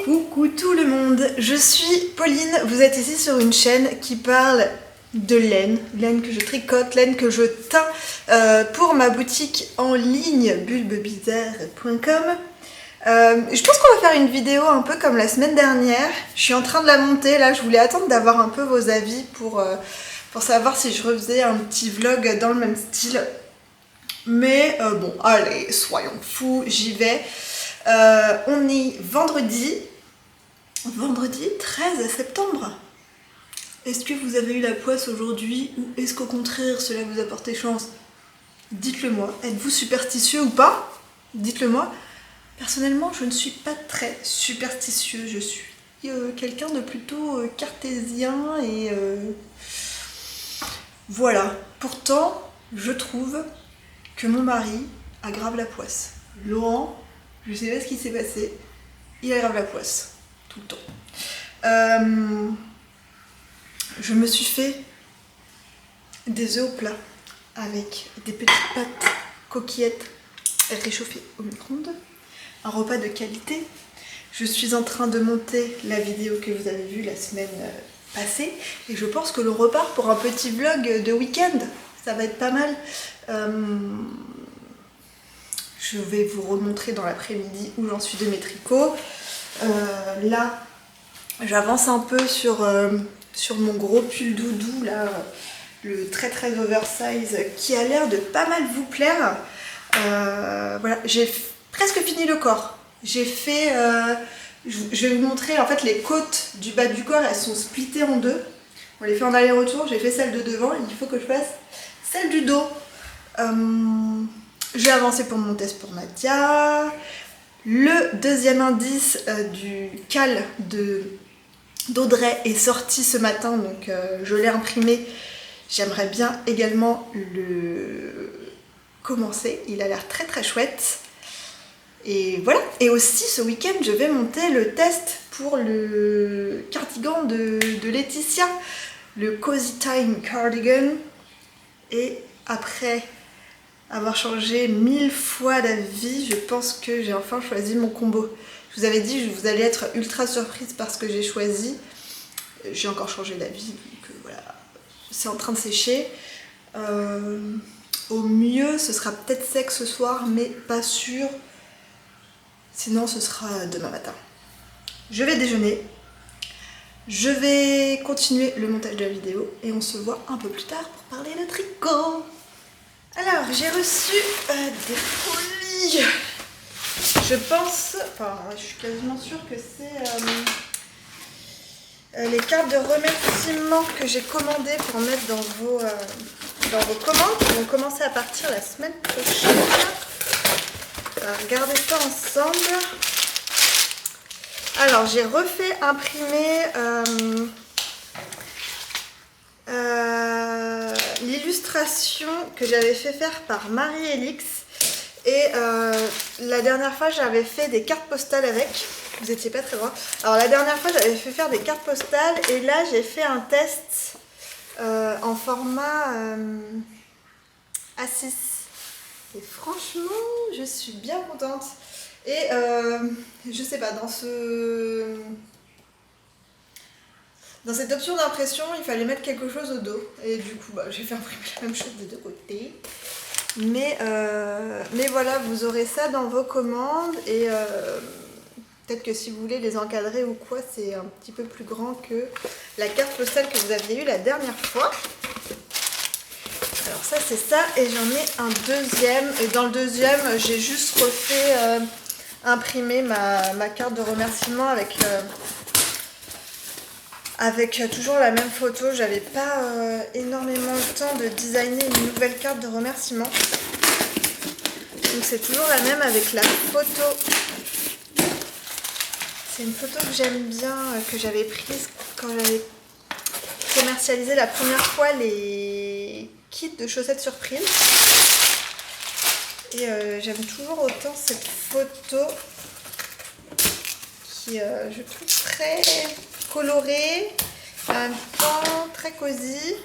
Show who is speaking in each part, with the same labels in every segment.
Speaker 1: Coucou tout le monde, je suis Pauline, vous êtes ici sur une chaîne qui parle de laine que je tricote, laine que je teins pour ma boutique en ligne bulbebizarre.com. Je pense qu'on va faire une vidéo un peu comme la semaine dernière, je suis en train de la monter, là je voulais attendre d'avoir un peu vos avis pour savoir si je refaisais un petit vlog dans le même style. Mais bon, allez, soyons fous, j'y vais. On est vendredi 13 septembre. Est-ce que vous avez eu la poisse aujourd'hui ou est-ce qu'au contraire cela vous a porté chance? Dites-le moi. Êtes-vous superstitieux ou pas? Dites-le moi. Personnellement, je ne suis pas très superstitieux. Je suis quelqu'un de plutôt cartésien et voilà. Pourtant, je trouve que mon mari aggrave la poisse. Laurent, je sais pas ce qui s'est passé, il aggrave la poisse, tout le temps. Je me suis fait des œufs au plat avec des petites pâtes coquillettes réchauffées au micro-ondes. Un repas de qualité. Je suis en train de monter la vidéo que vous avez vue la semaine passée et je pense que l'on repart pour un petit vlog de week-end. Ça va être pas mal. Je vais vous remontrer dans l'après-midi où j'en suis de mes tricots. Là, j'avance un peu sur mon gros pull doudou, là, le très très oversize, qui a l'air de pas mal vous plaire. Voilà, j'ai presque fini le corps. J'ai fait... je vais vous montrer, en fait, les côtes du bas du corps, elles sont splittées en deux. On les fait en aller-retour, j'ai fait celle de devant, il faut que je fasse celle du dos. J'ai avancé pour mon test pour Nadia. Le deuxième indice du cal d'Audrey est sorti ce matin, donc je l'ai imprimé. J'aimerais bien également le commencer, il a l'air très très chouette. Et voilà, et aussi ce week-end je vais monter le test pour le cardigan de Laetitia, le Cozy Time Cardigan. Et après avoir changé 1000 fois d'avis, je pense que j'ai enfin choisi mon combo. Je vous avais dit que vous allez être ultra surprise par ce que j'ai choisi. J'ai encore changé d'avis, donc voilà, c'est en train de sécher. Au mieux, ce sera peut-être sec ce soir, mais pas sûr. Sinon, ce sera demain matin. Je vais déjeuner. Je vais continuer le montage de la vidéo et on se voit un peu plus tard pour parler de tricot. Alors, j'ai reçu des colis. Je pense, enfin, je suis quasiment sûre que c'est les cartes de remerciement que j'ai commandées pour mettre dans vos commandes qui vont commencer à partir la semaine prochaine. On va regarder ça ensemble. Alors, j'ai refait imprimer l'illustration que j'avais fait faire par Marie-Elix. Et la dernière fois, j'avais fait des cartes postales avec. Vous étiez pas très loin. Alors, la dernière fois, j'avais fait faire des cartes postales. Et là, j'ai fait un test en format A6. Et franchement, je suis bien contente. Et je sais pas, dans cette option d'impression, il fallait mettre quelque chose au dos. Et du coup, j'ai fait imprimer la même chose des deux côtés. Mais voilà, vous aurez ça dans vos commandes. Et peut-être que si vous voulez les encadrer ou quoi, c'est un petit peu plus grand que la carte postale que vous aviez eue la dernière fois. Alors ça, c'est ça. Et j'en ai un deuxième. Et dans le deuxième, j'ai juste refait imprimer ma carte de remerciement avec toujours la même photo. J'avais pas énormément le temps de designer une nouvelle carte de remerciement. Donc c'est toujours la même avec la photo. C'est une photo que j'aime bien, que j'avais prise quand j'avais commercialisé la première fois les kits de chaussettes surprise. Et j'aime toujours autant cette photo qui, je trouve, très colorée, en même temps très cosy.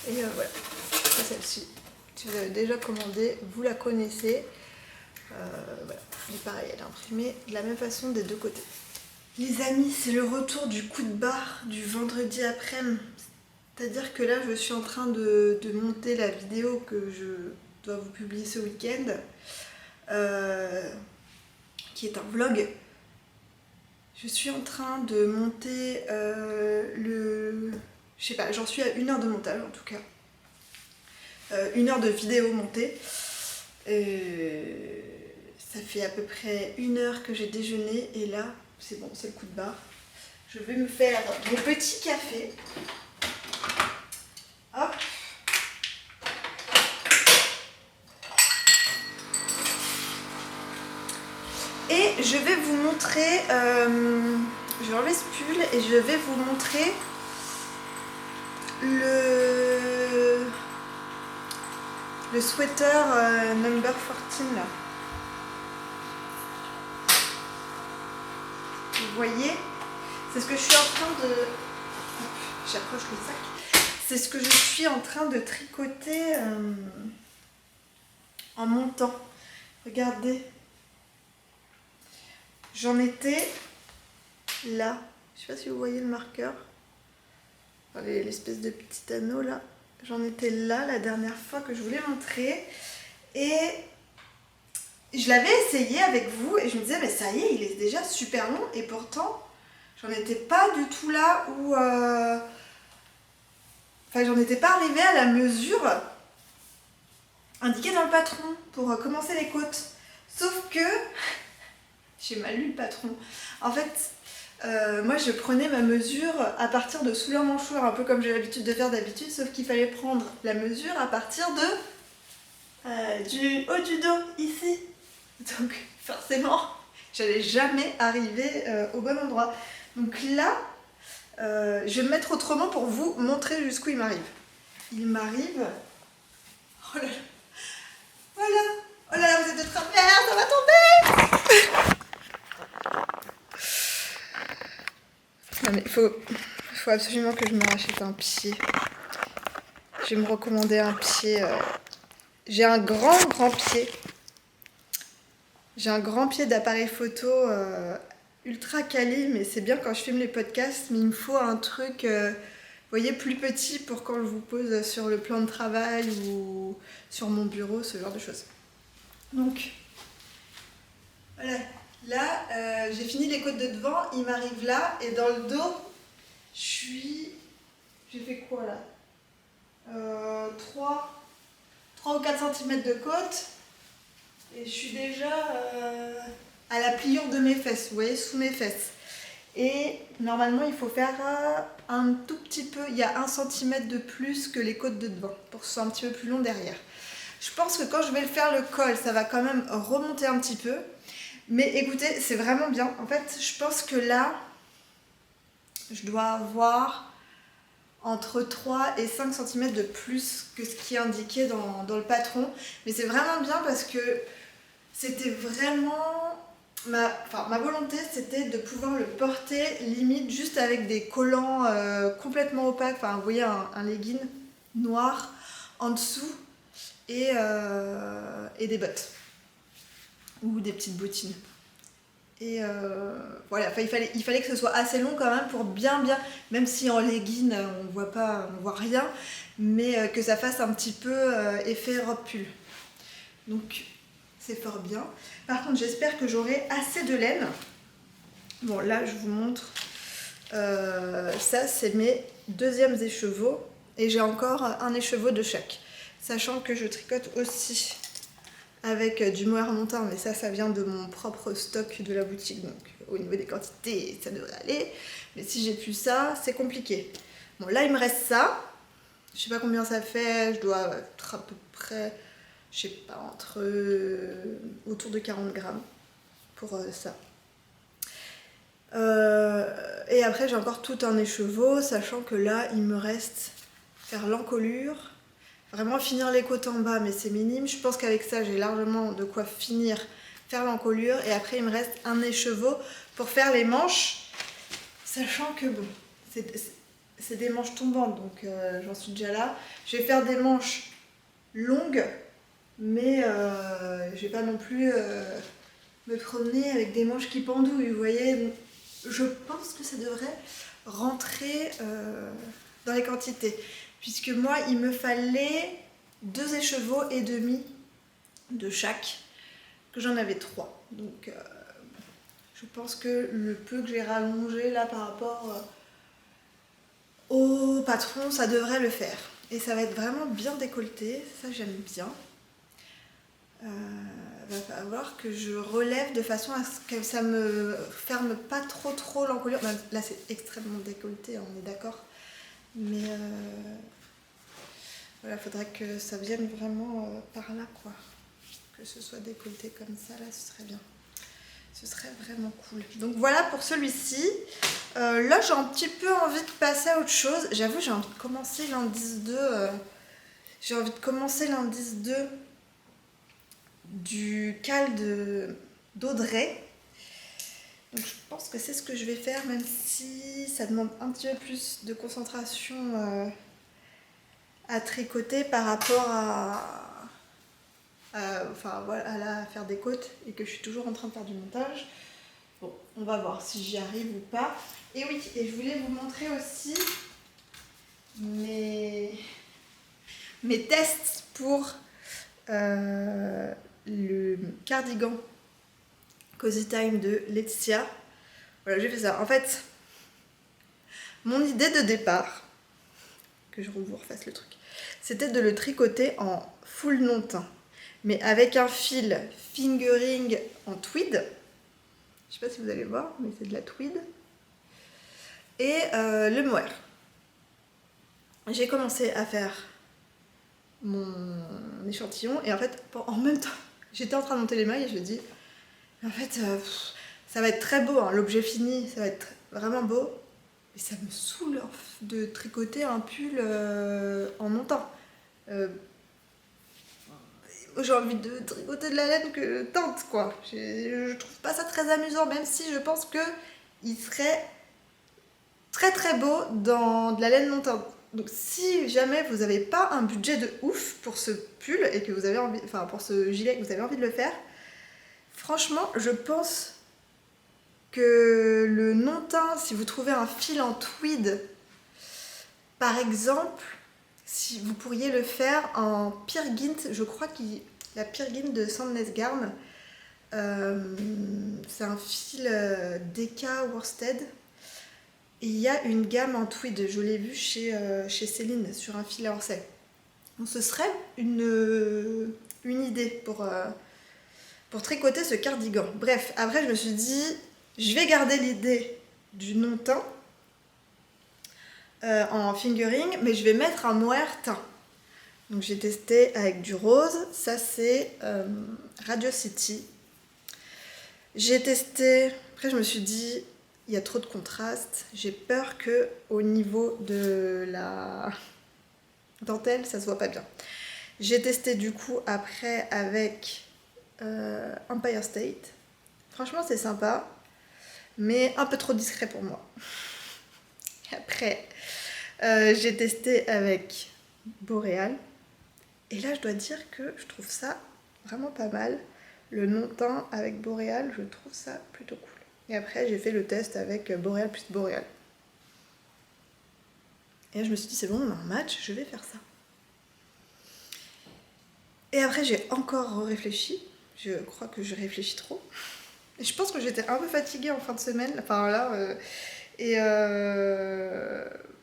Speaker 1: Et voilà, c'est celle-ci. Si vous avez déjà commandé, vous la connaissez. Voilà. Et pareil, elle est imprimée de la même façon des deux côtés. Les amis, c'est le retour du coup de barre du vendredi après-midi. C'est-à-dire que là, je suis en train de monter la vidéo que je dois vous publier ce week-end, qui est un vlog. Je suis en train de monter le... Je sais pas, j'en suis à 1 heure de montage en tout cas. 1 heure de vidéo montée. Ça fait à peu près 1 heure que j'ai déjeuné et là, c'est bon, c'est le coup de barre. Je vais me faire mon petit café. Hop. Et je vais vous montrer, je vais enlever ce pull et je vais vous montrer le sweater number 14 là. Vous voyez, c'est ce que je suis en train de... J'approche le sac. C'est ce que je suis en train de tricoter en montant. Regardez. J'en étais là. Je sais pas si vous voyez le marqueur. Enfin, l'espèce de petit anneau là. J'en étais là la dernière fois que je voulais montrer. Et je l'avais essayé avec vous et je me disais mais ça y est, il est déjà super long. Et pourtant, j'en étais pas du tout là où... Enfin, j'en étais pas arrivée à la mesure indiquée dans le patron pour commencer les côtes. Sauf que j'ai mal lu le patron. En fait, moi je prenais ma mesure à partir de sous leur mâchoire, un peu comme j'ai l'habitude de faire d'habitude, sauf qu'il fallait prendre la mesure à partir du haut du dos, ici. Donc forcément, j'allais jamais arriver au bon endroit. Donc là, je vais me mettre autrement pour vous montrer jusqu'où il m'arrive. Il m'arrive... Oh là là. Voilà. Oh là là, vous êtes de travers, ça va tomber. Non mais il faut absolument que je me rachète un pied. Je vais me recommander un pied. J'ai un grand pied. J'ai un grand pied d'appareil photo ultra quali, mais c'est bien quand je filme les podcasts, mais il me faut un truc, vous voyez, plus petit pour quand je vous pose sur le plan de travail ou sur mon bureau, ce genre de choses. Donc, voilà. Là, j'ai fini les côtes de devant, il m'arrive là, et dans le dos, j'ai fait quoi là 3 ou 4 cm de côte, et je suis déjà à la pliure de mes fesses, vous voyez, sous mes fesses. Et normalement, il faut faire un tout petit peu, il y a 1 cm de plus que les côtes de devant, pour que ce soit un petit peu plus long derrière. Je pense que quand je vais le faire le col, ça va quand même remonter un petit peu. Mais écoutez, c'est vraiment bien. En fait, je pense que là, je dois avoir entre 3 et 5 cm de plus que ce qui est indiqué dans le patron. Mais c'est vraiment bien parce que c'était vraiment... Ma volonté, c'était de pouvoir le porter limite juste avec des collants complètement opaques. Enfin, vous voyez, un legging noir en dessous et des bottes. Ou des petites bottines. Et voilà, enfin, il fallait que ce soit assez long quand même pour bien, même si en legging on voit rien, mais que ça fasse un petit peu effet robe pull. Donc c'est fort bien. Par contre, j'espère que j'aurai assez de laine. Bon, là je vous montre. Ça, c'est mes 2e écheveaux et j'ai encore un écheveau de chaque. Sachant que je tricote aussi avec du mohair montant, mais ça vient de mon propre stock de la boutique, donc au niveau des quantités, ça devrait aller. Mais si j'ai plus ça, c'est compliqué. Bon, là, il me reste ça. Je sais pas combien ça fait, je dois être à peu près, je sais pas, autour de 40 grammes pour ça. Et après, j'ai encore tout un écheveau, sachant que là, il me reste faire l'encolure. Vraiment finir les côtes en bas, mais c'est minime. Je pense qu'avec ça, j'ai largement de quoi faire l'encolure. Et après, il me reste un écheveau pour faire les manches. Sachant que, bon, c'est des manches tombantes, donc j'en suis déjà là. Je vais faire des manches longues, mais je vais pas non plus me promener avec des manches qui pendouillent, vous voyez. je pense que ça devrait rentrer dans les quantités. Puisque moi, il me fallait 2 écheveaux et demi de chaque, que j'en avais 3. Donc je pense que le peu que j'ai rallongé là par rapport au patron, ça devrait le faire. Et ça va être vraiment bien décolleté, ça j'aime bien. Va falloir que je relève de façon à ce que ça me ferme pas trop l'encolure. Là c'est extrêmement décolleté, on est d'accord. Mais voilà, faudrait que ça vienne vraiment par là, quoi. Que ce soit décolleté comme ça, là, ce serait bien. Ce serait vraiment cool. Donc voilà pour celui-ci. Là, j'ai un petit peu envie de passer à autre chose. J'avoue, j'ai envie de commencer l'indice 2. J'ai envie de commencer l'indice 2 du cal d'Audrey. Donc je pense que c'est ce que je vais faire, même si ça demande un petit peu plus de concentration à tricoter par rapport enfin, voilà, à faire des côtes et que je suis toujours en train de faire du montage. Bon, on va voir si j'y arrive ou pas. Et oui, et je voulais vous montrer aussi mes tests pour le cardigan Cozy Time de Laetitia. Voilà, j'ai fait ça. En fait, mon idée de départ, que je vous refasse le truc, c'était de le tricoter en full non-teint, mais avec un fil fingering en tweed. Je sais pas si vous allez voir, mais c'est de la tweed. Et le mohair. J'ai commencé à faire mon échantillon et en fait, en même temps, j'étais en train de monter les mailles et je me dis, en fait, ça va être très beau, hein, l'objet fini, ça va être vraiment beau. Mais ça me saoule de tricoter un pull en montant. J'ai envie de tricoter de la laine que teinte, quoi. Je trouve pas ça très amusant, même si je pense que il serait très beau dans de la laine non teinte. Donc si jamais vous n'avez pas un budget de ouf pour ce pull et que vous avez envie, enfin pour ce gilet que vous avez envie de le faire, franchement, je pense que le non teint, si vous trouvez un fil en tweed, par exemple, si vous pourriez le faire en Peer Gynt, je crois que la Peer Gynt de Sandnes Garn, c'est un fil DK Worsted. Et il y a une gamme en tweed, je l'ai vue chez Céline sur un fil à orsay. Donc ce serait une idée pour tricoter ce cardigan. Bref, après je me suis dit, je vais garder l'idée du non-teint en fingering, mais je vais mettre un mohair teint. Donc j'ai testé avec du rose, ça c'est Radio City. J'ai testé, après je me suis dit, il y a trop de contraste, j'ai peur que au niveau de la dentelle, ça se voit pas bien. J'ai testé du coup après avec Empire State. Franchement c'est sympa, mais un peu trop discret pour moi. Après, j'ai testé avec Boréal. Et là je dois dire que je trouve ça vraiment pas mal. Le non-teint avec Boréal, je trouve ça plutôt cool. Et après, j'ai fait le test avec Boréal plus Boréal. Et là, je me suis dit, c'est bon, on a un match, je vais faire ça. Et après, j'ai encore réfléchi. Je crois que je réfléchis trop. Et je pense que j'étais un peu fatiguée en fin de semaine. Enfin là,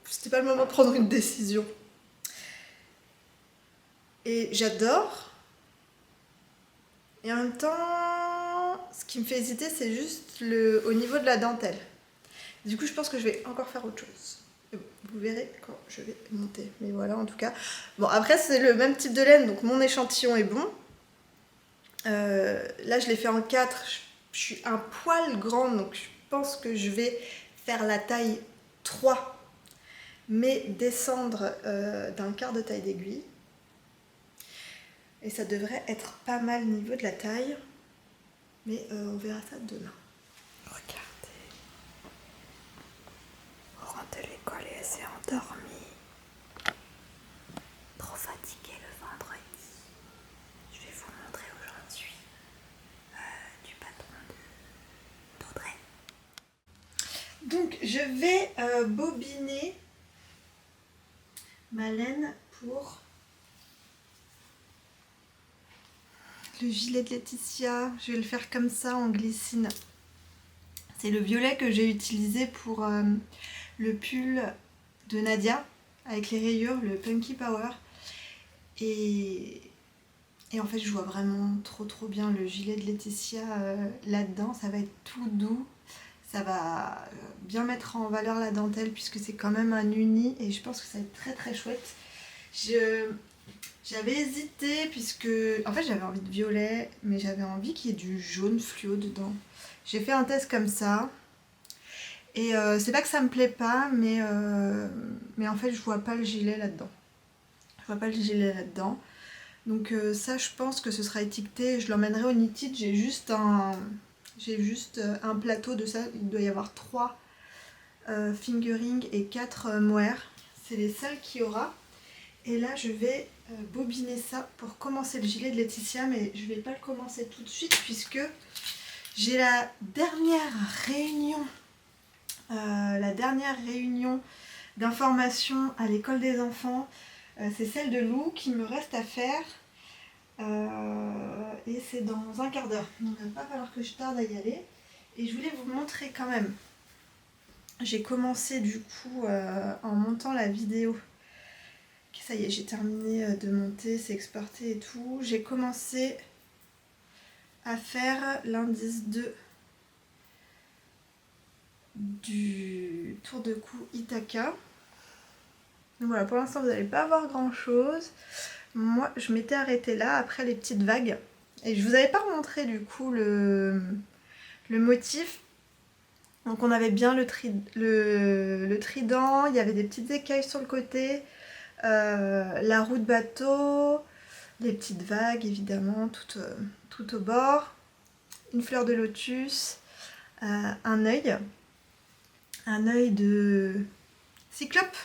Speaker 1: c'était pas le moment de prendre une décision. Et j'adore. Et en même temps, ce qui me fait hésiter, c'est juste au niveau de la dentelle. Du coup, je pense que je vais encore faire autre chose. Vous verrez quand je vais monter. Mais voilà, en tout cas. Bon, après, c'est le même type de laine, donc mon échantillon est bon. Là, je l'ai fait en 4. Je suis un poil grande, donc je pense que je vais faire la taille 3, mais descendre d'un quart de taille d'aiguille. Et ça devrait être pas mal au niveau de la taille. Mais on verra ça demain. Regardez. On rentre de l'école et elle s'est endormie. Trop fatiguée le vendredi. Je vais vous montrer aujourd'hui du patron d'Audrey. Donc je vais bobiner ma laine pour le gilet de Laetitia. Je vais le faire comme ça en glycine. C'est le violet que j'ai utilisé pour le pull de Nadia avec les rayures, le Punky Power. Et en fait je vois vraiment trop bien le gilet de Laetitia là-dedans. Ça va être tout doux. Ça va bien mettre en valeur la dentelle puisque c'est quand même un uni et je pense que ça va être très chouette. J'avais hésité puisque en fait j'avais envie de violet mais j'avais envie qu'il y ait du jaune fluo dedans. J'ai fait un test comme ça et c'est pas que ça me plaît pas mais en fait je vois pas le gilet là-dedans. Donc ça je pense que ce sera étiqueté, je l'emmènerai au Knitted. J'ai juste un plateau de ça, il doit y avoir 3 fingering et 4 mohair. C'est les seuls qu'il y aura. Et là je vais bobiner ça pour commencer le gilet de Laetitia, mais je vais pas le commencer tout de suite puisque j'ai la dernière réunion d'information à l'école des enfants. C'est celle de Lou qui me reste à faire. Et c'est dans un quart d'heure, donc il va pas falloir que je tarde à y aller. Et je voulais vous montrer quand même, j'ai commencé du coup en montant la vidéo, ça y est j'ai terminé de monter, c'est exporté et tout, j'ai commencé à faire l'indice 2 du tour de cou Ithaka. Donc voilà, pour l'instant vous n'allez pas voir grand chose. Moi je m'étais arrêtée là après les petites vagues et je vous avais pas montré du coup le motif. Donc on avait bien le trident, il y avait des petites écailles sur le côté, la roue de bateau, des petites vagues évidemment tout au bord, une fleur de lotus, un œil de cyclope.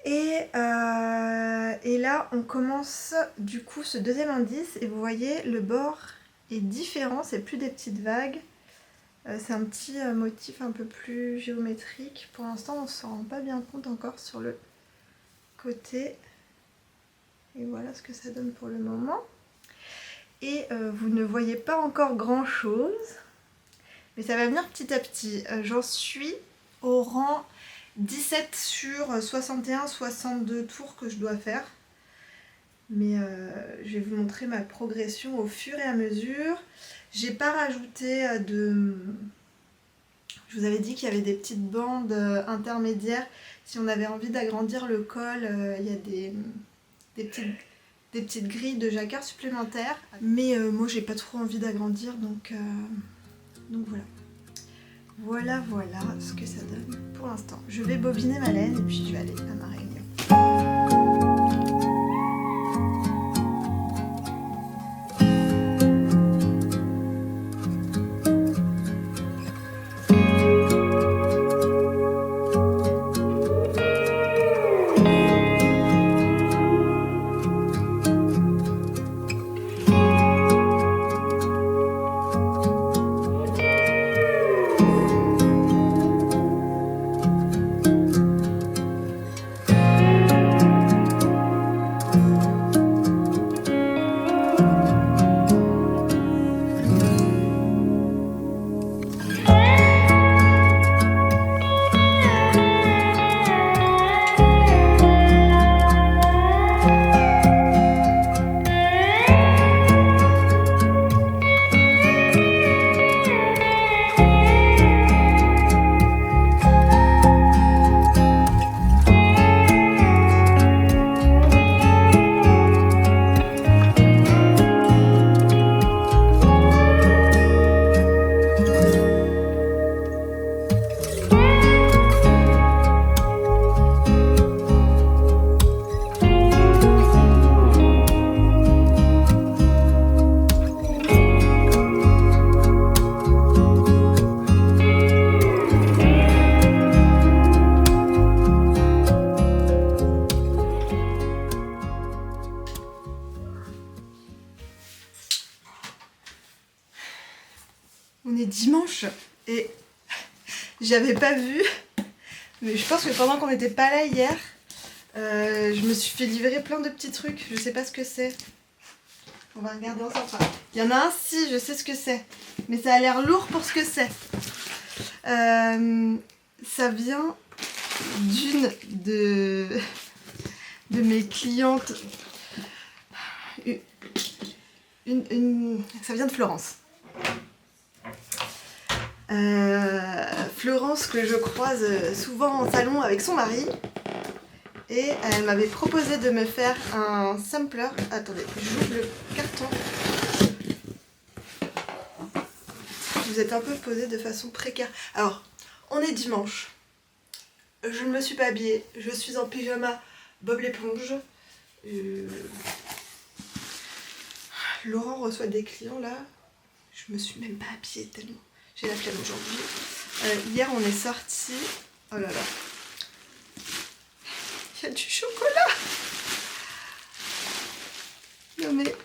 Speaker 1: Et là on commence du coup ce deuxième indice et vous voyez le bord est différent, c'est plus des petites vagues, c'est un petit motif un peu plus géométrique. Pour l'instant on ne s'en rend pas bien compte encore sur le côté et voilà ce que ça donne pour le moment. Et vous ne voyez pas encore grand chose mais ça va venir petit à petit. J'en suis au rang 17 sur 61-62 tours que je dois faire. Mais je vais vous montrer ma progression au fur et à mesure. J'ai pas rajouté de... Je vous avais dit qu'il y avait des petites bandes intermédiaires. Si on avait envie d'agrandir le col, il y a des petites grilles de jacquard supplémentaires. Mais moi j'ai pas trop envie d'agrandir donc voilà. Voilà ce que ça donne pour l'instant. Je vais bobiner ma laine et puis je vais aller à ma réunion. On est dimanche et J'avais pas vu, mais je pense que pendant qu'on n'était pas là hier, je me suis fait livrer plein de petits trucs. Je sais pas ce que c'est. On va regarder ensemble. Enfin, il y en a un, si, je sais ce que c'est. Mais ça a l'air lourd pour ce que c'est. Ça vient d'une de mes clientes. Ça vient de Florence. Florence que je croise souvent en salon avec son mari. Et elle m'avait proposé de me faire un sampler. Attendez, j'ouvre le carton. Vous êtes un peu posé de façon précaire. Alors, on est dimanche. Je ne me suis pas habillée. Je suis en pyjama Bob l'éponge. Laurent reçoit des clients là. Je me suis même pas habillée tellement. J'ai la flemme aujourd'hui. Hier, on est sortis. Oh là là. Il y a du chocolat. Non mais...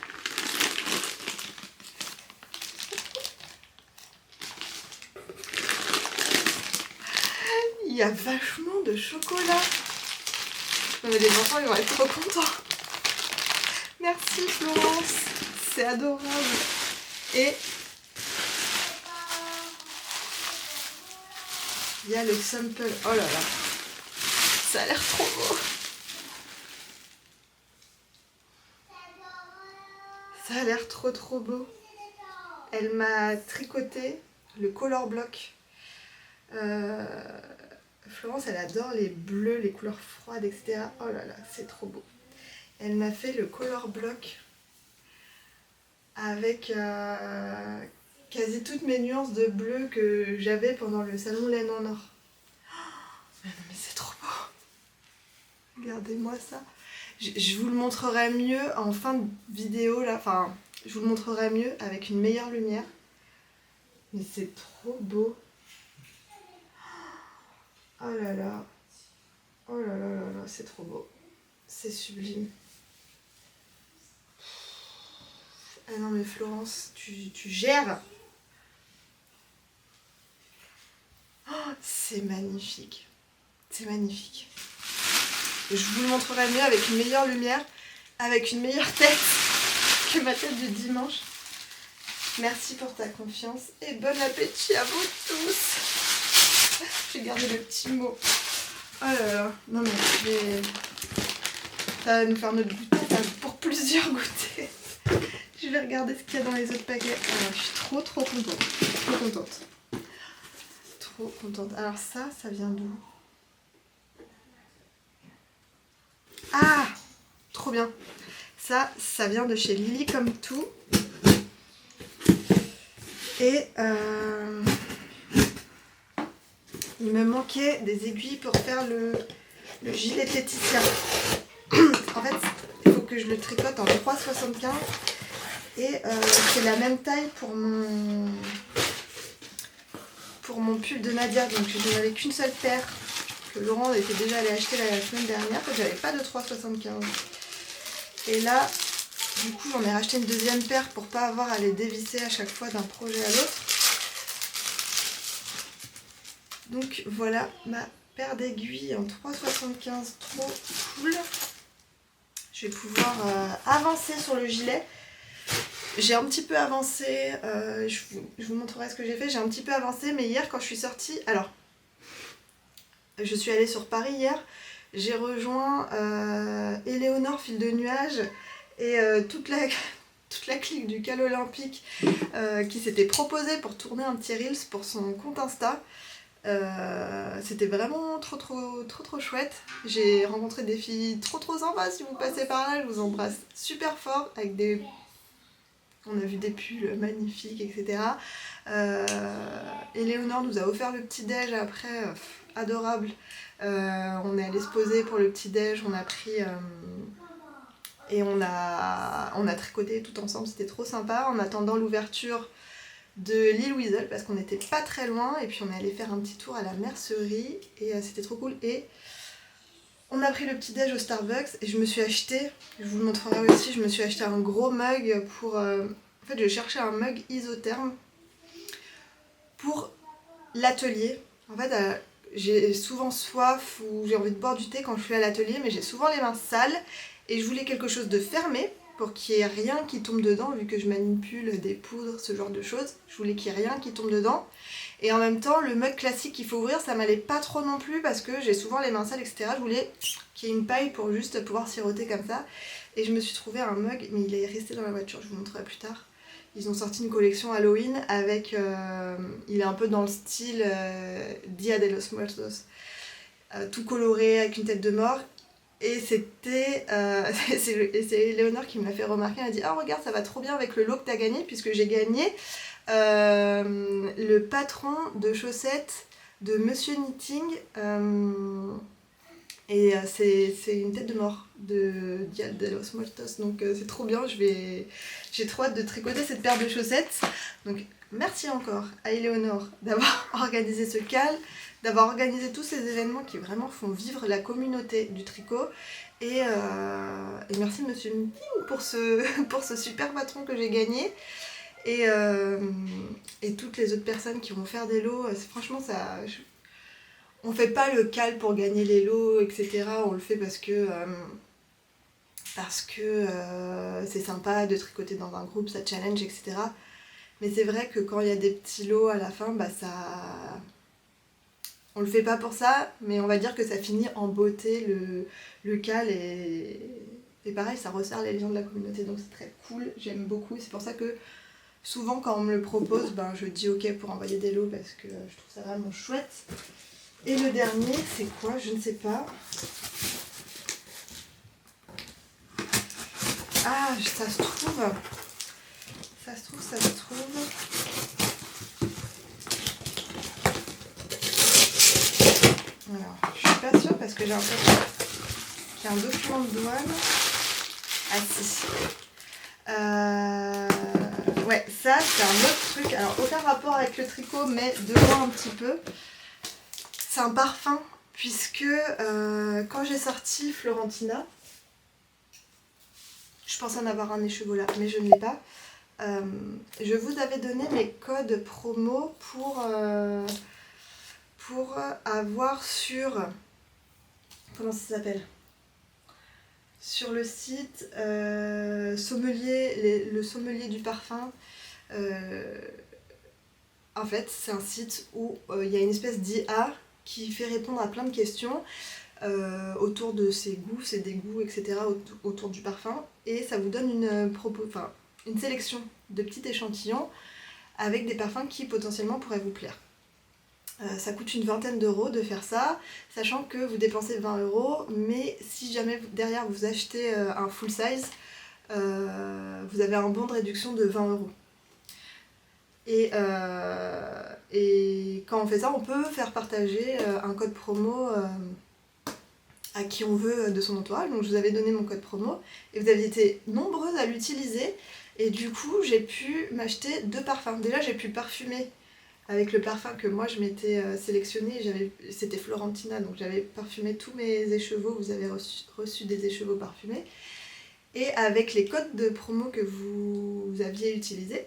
Speaker 1: Il y a vachement de chocolat. Non mais les enfants, ils vont être trop contents. Merci Florence. C'est adorable. Et... il y a le sample. Oh là là. Ça a l'air trop beau. Ça a l'air trop beau. Elle m'a tricoté le color block. Florence, elle adore les bleus, les couleurs froides, etc. Oh là là, c'est trop beau. Elle m'a fait le color block avec quasi toutes mes nuances de bleu que j'avais pendant le salon laine en or. Oh, non mais c'est trop beau. Regardez-moi ça. Je vous le montrerai mieux en fin de vidéo là. Enfin, je vous le montrerai mieux avec une meilleure lumière. Mais c'est trop beau. Oh là là. Oh là là là là, c'est trop beau. C'est sublime. Ah non mais Florence, tu gères. Oh, c'est magnifique. C'est magnifique. Je vous le montrerai mieux avec une meilleure lumière, avec une meilleure tête que ma tête du dimanche. Merci pour ta confiance et bon appétit à vous tous. J'ai gardé le petit mot. Oh là là, non mais ça va nous faire notre goûter, ça va pour plusieurs goûters. Je vais regarder ce qu'il y a dans les autres paquets. Alors, je suis trop contente. Trop contente. Trop contente. Alors ça vient d'où? Ah, trop bien. Ça vient de chez Lily comme tout. Et il me manquait des aiguilles pour faire le gilet de Laetitia. En fait, il faut que je le tricote en 3,75. Et c'est la même taille pour mon pull de Nadia. Donc je n'avais qu'une seule paire que Laurent était déjà allé acheter la semaine dernière. Parce que j'avais pas de 3,75. Et là, du coup, j'en ai racheté une deuxième paire pour pas avoir à les dévisser à chaque fois d'un projet à l'autre. Donc voilà ma paire d'aiguilles en 3,75, trop cool. Je vais pouvoir avancer sur le gilet. J'ai un petit peu avancé, je vous montrerai ce que j'ai fait. J'ai un petit peu avancé, mais hier quand je suis sortie, alors je suis allée sur Paris hier, j'ai rejoint Éléonore Fil de Nuages et toute la clique du Cal Olympique qui s'était proposée pour tourner un petit Reels pour son compte Insta. C'était vraiment trop chouette. J'ai rencontré des filles trop sympas. Si vous passez par là, je vous embrasse super fort avec des... On a vu des pulls magnifiques, etc. Éléonore nous a offert le petit-déj après, adorable. On est allé se poser pour le petit-déj, on a pris... et on a tricoté tout ensemble, c'était trop sympa. En attendant l'ouverture de l'île Weasel, parce qu'on n'était pas très loin, et puis on est allé faire un petit tour à la mercerie, et c'était trop cool. Et on a pris le petit-déj au Starbucks, et je me suis acheté, je vous le montrerai aussi, je me suis acheté un gros mug pour... en fait, je cherchais un mug isotherme pour l'atelier, En fait, j'ai souvent soif ou j'ai envie de boire du thé quand je suis à l'atelier, mais j'ai souvent les mains sales et je voulais quelque chose de fermé pour qu'il n'y ait rien qui tombe dedans, vu que je manipule des poudres, ce genre de choses. Je voulais qu'il n'y ait rien qui tombe dedans. Et en même temps, le mug classique qu'il faut ouvrir, ça m'allait pas trop non plus parce que j'ai souvent les mains sales, etc. Je voulais qu'il y ait une paille pour juste pouvoir siroter comme ça. Et je me suis trouvé un mug, mais il est resté dans la voiture, je vous montrerai plus tard. Ils ont sorti une collection Halloween avec... il est un peu dans le style Dia de los Muertos. Tout coloré avec une tête de mort. Et c'était... c'est Léonore qui me l'a fait remarquer. Elle a dit « Ah regarde, ça va trop bien avec le lot que t'as gagné » puisque j'ai gagné le patron de chaussettes de Monsieur Knitting. Et c'est une tête de mort de Dia de los Muertos, donc c'est trop bien, j'ai trop hâte de tricoter cette paire de chaussettes. Donc merci encore à Éléonore d'avoir organisé ce cal, d'avoir organisé tous ces événements qui vraiment font vivre la communauté du tricot. Et merci Monsieur Knitting pour ce super patron que j'ai gagné. Et toutes les autres personnes qui vont faire des lots, franchement ça... On fait pas le cal pour gagner les lots, etc. On le fait parce que c'est sympa de tricoter dans un groupe, ça challenge, etc. Mais c'est vrai que quand il y a des petits lots à la fin, bah ça... On le fait pas pour ça, mais on va dire que ça finit en beauté le cal et pareil, ça resserre les liens de la communauté, donc c'est très cool, j'aime beaucoup. C'est pour ça que souvent quand on me le propose, ben, je dis ok pour envoyer des lots parce que je trouve ça vraiment chouette. Et le dernier, c'est quoi? Je ne sais pas. Ah, ça se trouve. Ça se trouve. Alors, je suis pas sûre parce que j'ai l'impression qu'il y a un document de douane. Ah si. Ouais, ça, c'est un autre truc. Alors, aucun rapport avec le tricot, mais de loin un petit peu. C'est un parfum, puisque quand j'ai sorti Florentina, je pensais en avoir un écheveau là, mais je ne l'ai pas. Je vous avais donné mes codes promo pour avoir sur... Comment ça s'appelle? Sur le site Sommelier, le sommelier du parfum. En fait, c'est un site où il y a une espèce d'IA qui fait répondre à plein de questions autour de ses goûts, ses dégoûts, etc. autour du parfum. Et ça vous donne une sélection de petits échantillons avec des parfums qui potentiellement pourraient vous plaire. Ça coûte une vingtaine d'euros de faire ça, sachant que vous dépensez 20 euros, mais si jamais derrière vous achetez un full size, vous avez un bon de réduction de 20 euros. Et quand on fait ça, on peut faire partager un code promo à qui on veut de son entourage. Donc je vous avais donné mon code promo et vous aviez été nombreuses à l'utiliser. Et du coup, j'ai pu m'acheter 2 parfums. Déjà, j'ai pu parfumer avec le parfum que moi je m'étais sélectionné. C'était Florentina, donc j'avais parfumé tous mes écheveaux. Vous avez reçu des écheveaux parfumés. Et avec les codes de promo que vous aviez utilisés,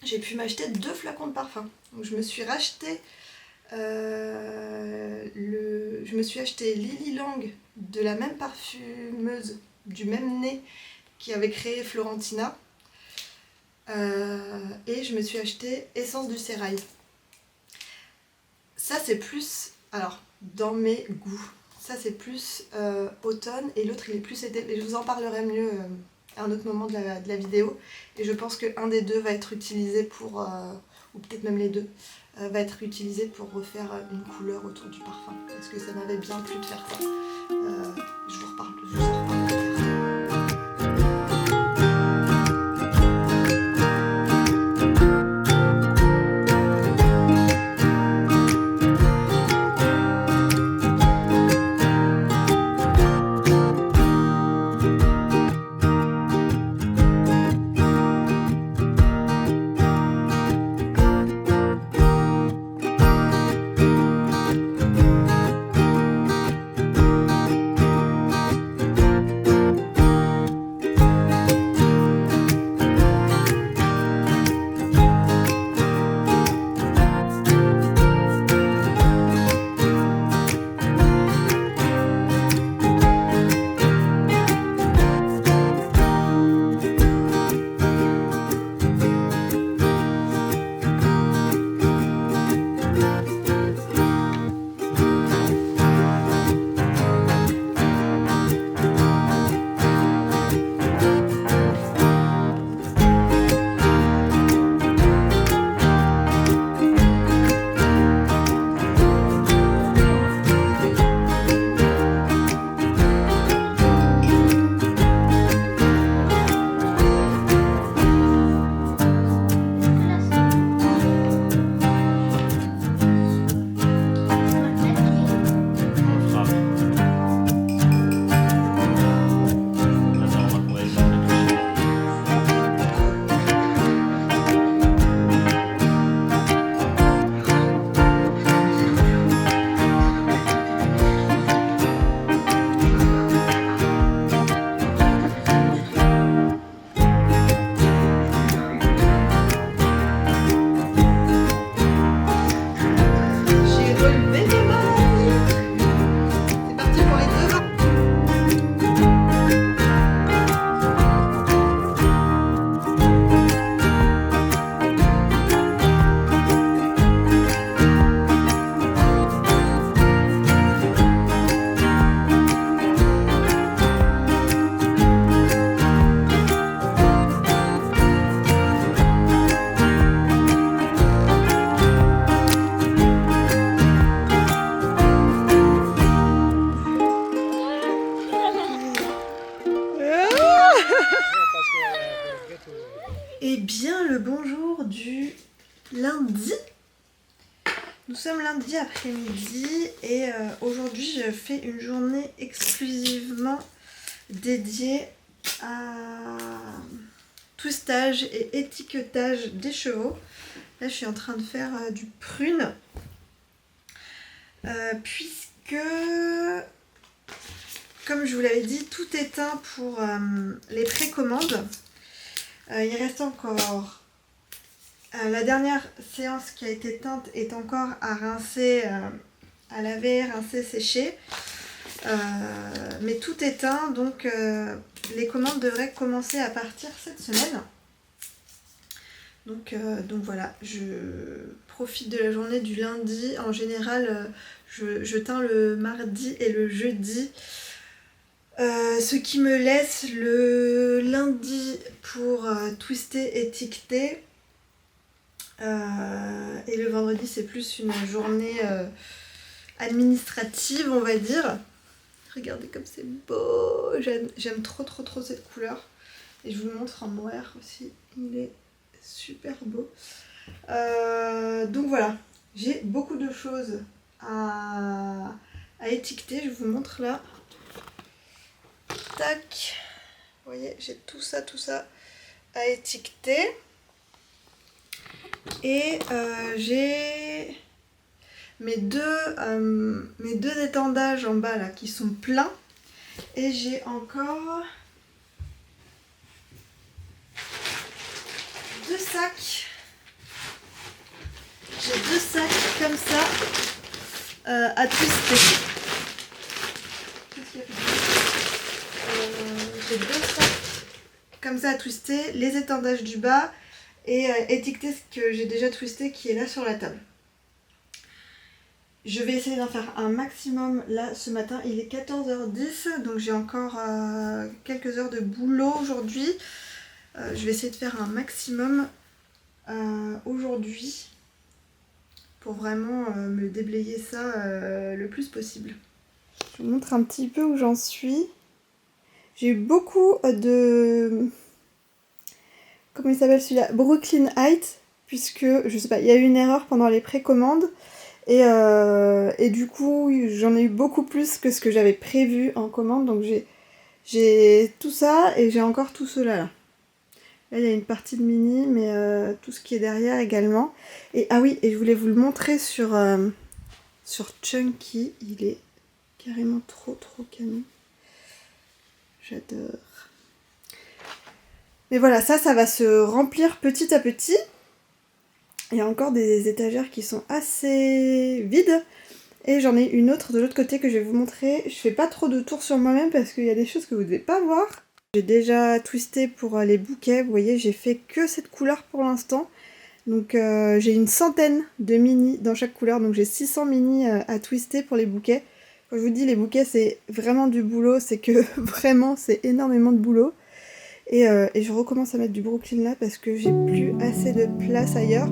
Speaker 1: j'ai pu m'acheter 2 flacons de parfum. Donc je me suis racheté Lily Lang de la même parfumeuse, du même nez qui avait créé Florentina. Et je me suis acheté Essence du Sérail. Ça c'est plus, alors dans mes goûts, ça c'est plus automne et l'autre il est plus été, mais je vous en parlerai mieux à un autre moment de la vidéo. Et je pense qu'un des deux va être utilisé pour, ou peut-être même les deux, va être utilisé pour refaire une couleur autour du parfum. Parce que ça m'avait bien plu de faire ça. Je vous reparle plus tard. Nous sommes lundi après-midi et aujourd'hui je fais une journée exclusivement dédiée à twistage et étiquetage des chevaux. Là je suis en train de faire du prune puisque, comme je vous l'avais dit, tout est éteint pour les précommandes. Il reste encore la dernière séance qui a été éteinte est encore à rincer, à laver, rincer, sécher. Mais tout est éteint, donc les commandes devraient commencer à partir cette semaine. Donc voilà, je profite de la journée du lundi. En général, je teins le mardi et le jeudi. Ce qui me laisse le lundi pour twister, étiqueter. Et le vendredi c'est plus une journée administrative, on va dire. Regardez comme c'est beau, j'aime trop cette couleur. Et je vous le montre en mohair aussi, il est super beau. Donc voilà, j'ai beaucoup de choses à étiqueter, je vous montre là. Tac, vous voyez, j'ai tout ça à étiqueter. Et j'ai mes deux étendages en bas là qui sont pleins. Et j'ai encore 2 sacs. J'ai 2 sacs comme ça à twister. J'ai 2 sacs comme ça à twister, les étendages du bas et étiqueter ce que j'ai déjà twisté qui est là sur la table. Je vais essayer d'en faire un maximum là ce matin. Il est 14h10, donc j'ai encore quelques heures de boulot aujourd'hui. Je vais essayer de faire un maximum aujourd'hui pour vraiment me déblayer ça le plus possible. Je vous montre un petit peu où j'en suis. J'ai eu beaucoup de... Comment il s'appelle celui-là? Brooklyn Heights, puisque, je sais pas, il y a eu une erreur pendant les précommandes. Et du coup, j'en ai eu beaucoup plus que ce que j'avais prévu en commande. Donc j'ai tout ça et j'ai encore tout cela là. Là, il y a une partie de mini, mais tout ce qui est derrière également. Et ah oui, et je voulais vous le montrer sur Chunky. Il est carrément trop canon. J'adore. Mais voilà, ça va se remplir petit à petit. Il y a encore des étagères qui sont assez vides. Et j'en ai une autre de l'autre côté que je vais vous montrer. Je fais pas trop de tours sur moi-même parce qu'il y a des choses que vous ne devez pas voir. J'ai déjà twisté pour les bouquets. Vous voyez, j'ai fait que cette couleur pour l'instant. Donc j'ai une centaine de mini dans chaque couleur. Donc j'ai 600 mini à twister pour les bouquets. Quand je vous dis les bouquets, c'est vraiment du boulot. C'est que vraiment, c'est énormément de boulot. Et je recommence à mettre du Brooklyn là parce que j'ai plus assez de place ailleurs.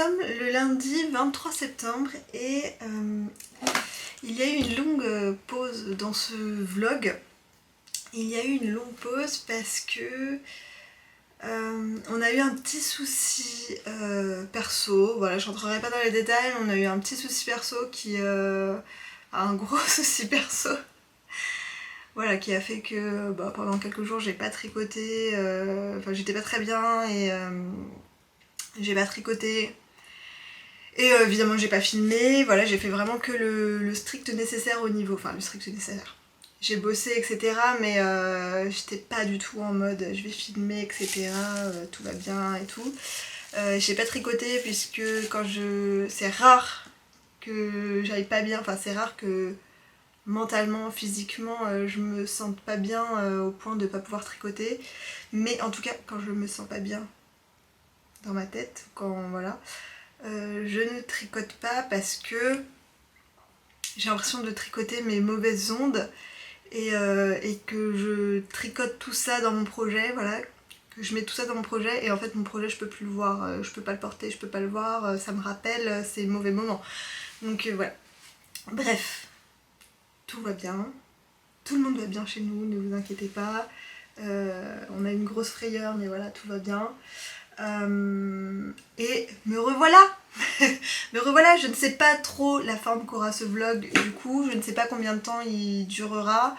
Speaker 1: sommes le lundi 23 septembre et il y a eu une longue pause dans ce vlog. Il y a eu une longue pause parce que on a eu un petit souci perso. Voilà, je rentrerai pas dans les détails, mais on a eu un petit souci perso qui a un gros souci perso. Voilà, qui a fait que pendant quelques jours j'ai pas tricoté, enfin j'étais pas très bien et j'ai pas tricoté. Et évidemment j'ai pas filmé, voilà, j'ai fait vraiment que le strict nécessaire au niveau, enfin le strict nécessaire. J'ai bossé etc, mais j'étais pas du tout en mode je vais filmer etc, tout va bien et tout. J'ai pas tricoté puisque c'est rare que j'aille pas bien, enfin c'est rare que mentalement, physiquement, je me sente pas bien au point de pas pouvoir tricoter. Mais en tout cas, quand je me sens pas bien dans ma tête, quand voilà, je ne tricote pas parce que j'ai l'impression de tricoter mes mauvaises ondes et que je tricote tout ça dans mon projet, voilà, que je mets tout ça dans mon projet et en fait mon projet je peux plus le voir, je peux pas le porter, je peux pas le voir, ça me rappelle ces mauvais moments. Donc voilà. Bref. Tout va bien, tout le monde va bien chez nous, ne vous inquiétez pas. On a une grosse frayeur, mais voilà, tout va bien. Et me revoilà. Me revoilà, je ne sais pas trop la forme qu'aura ce vlog du coup, je ne sais pas combien de temps il durera.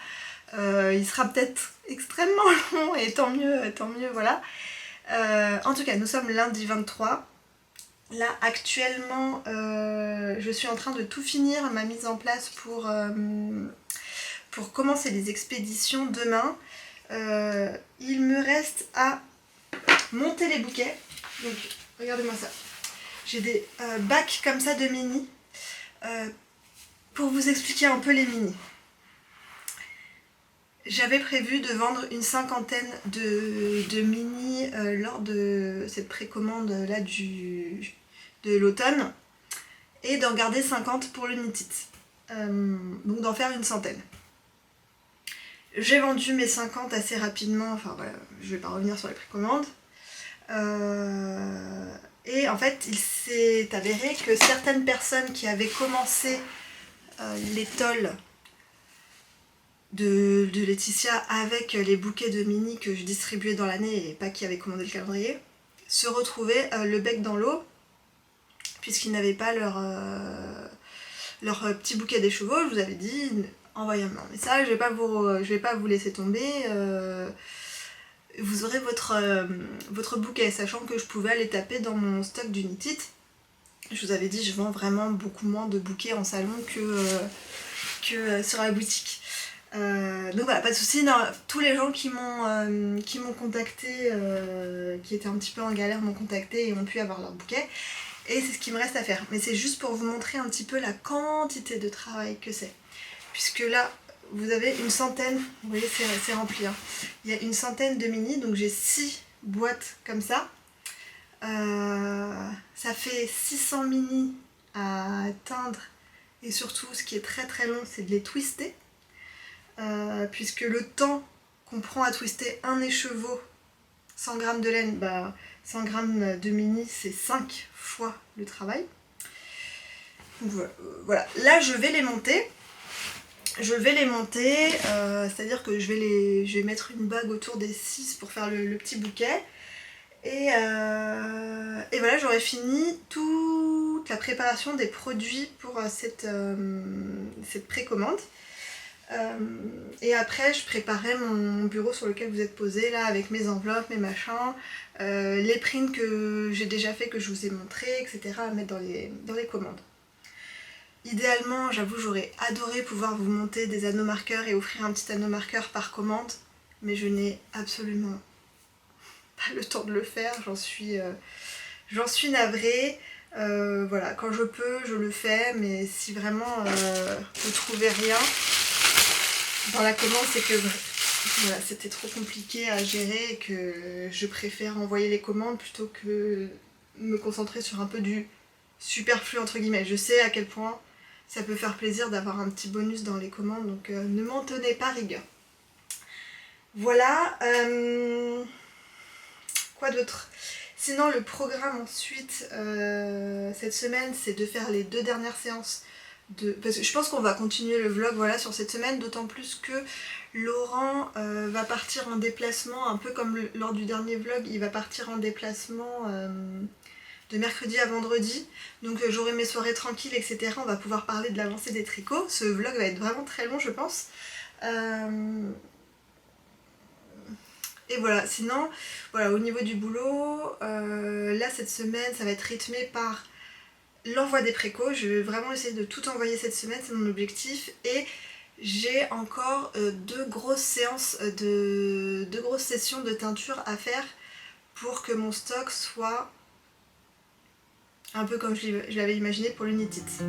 Speaker 1: Il sera peut-être extrêmement long et tant mieux, voilà. En tout cas, nous sommes lundi 23. Là actuellement je suis en train de tout finir ma mise en place pour commencer les expéditions demain. Il me reste à monter les bouquets. Donc regardez-moi ça. J'ai des bacs comme ça de mini. Pour vous expliquer un peu les mini. J'avais prévu de vendre une 50aine de mini lors de cette précommande là de l'automne et d'en garder 50 pour le knit it. Donc d'en faire une 100aine. J'ai vendu mes 50 assez rapidement, enfin voilà, je vais pas revenir sur les précommandes. Et en fait il s'est avéré que certaines personnes qui avaient commencé l'étole de Laetitia avec les bouquets de mini que je distribuais dans l'année et pas qui avaient commandé le calendrier, se retrouvaient le bec dans l'eau puisqu'ils n'avaient pas leur petit bouquet des chevaux. Je vous avais dit, envoyez-moi un message, je vais pas vous laisser tomber, vous aurez votre bouquet, sachant que je pouvais aller taper dans mon stock du knit it. Je vous avais dit, je vends vraiment beaucoup moins de bouquets en salon que sur la boutique. Donc voilà, pas de soucis. Tous les gens qui m'ont contacté, qui étaient un petit peu en galère, m'ont contacté et ont pu avoir leur bouquet. Et c'est ce qu'il me reste à faire. Mais c'est juste pour vous montrer un petit peu la quantité de travail que c'est. Puisque là, vous avez une centaine, vous voyez, c'est rempli. Hein. Il y a une centaine de mini, donc j'ai 6 boîtes comme ça. Ça fait 600 mini à teindre. Et surtout, ce qui est très très long, c'est de les twister. Puisque le temps qu'on prend à twister un écheveau, 100 g de laine, 100 g de mini, c'est 5 fois le travail. Donc, voilà, là je vais les monter. C'est-à-dire que je vais mettre une bague autour des 6 pour faire le petit bouquet. Et voilà, j'aurai fini toute la préparation des produits pour cette précommande. Et après je préparais mon bureau sur lequel vous êtes posé là avec mes enveloppes, mes machins, les prints que j'ai déjà fait, que je vous ai montré, etc. à mettre dans les commandes. Idéalement, j'avoue, j'aurais adoré pouvoir vous monter des anneaux marqueurs et offrir un petit anneau marqueur par commande, mais je n'ai absolument pas le temps de le faire, j'en suis navrée. Voilà, quand je peux, je le fais, mais si vraiment vous trouvez rien dans la commande, c'est que voilà, c'était trop compliqué à gérer et que je préfère envoyer les commandes plutôt que me concentrer sur un peu du superflu entre guillemets. Je sais à quel point ça peut faire plaisir d'avoir un petit bonus dans les commandes, donc ne m'en tenez pas rigueur. Voilà. Quoi d'autre? Sinon le programme ensuite cette semaine c'est de faire les 2 dernières séances parce que je pense qu'on va continuer le vlog voilà, sur cette semaine, d'autant plus que Laurent va partir en déplacement, un peu comme lors du dernier vlog, il va partir en déplacement de mercredi à vendredi, donc j'aurai mes soirées tranquilles, etc. On va pouvoir parler de l'avancée des tricots. Ce vlog va être vraiment très long, je pense. Et voilà, sinon, voilà, au niveau du boulot, là cette semaine, ça va être rythmé par l'envoi des précos. Je vais vraiment essayer de tout envoyer cette semaine, c'est mon objectif. Et j'ai encore 2 grosses séances, 2 grosses sessions de teinture à faire pour que mon stock soit un peu comme je l'avais imaginé pour l'Unit It.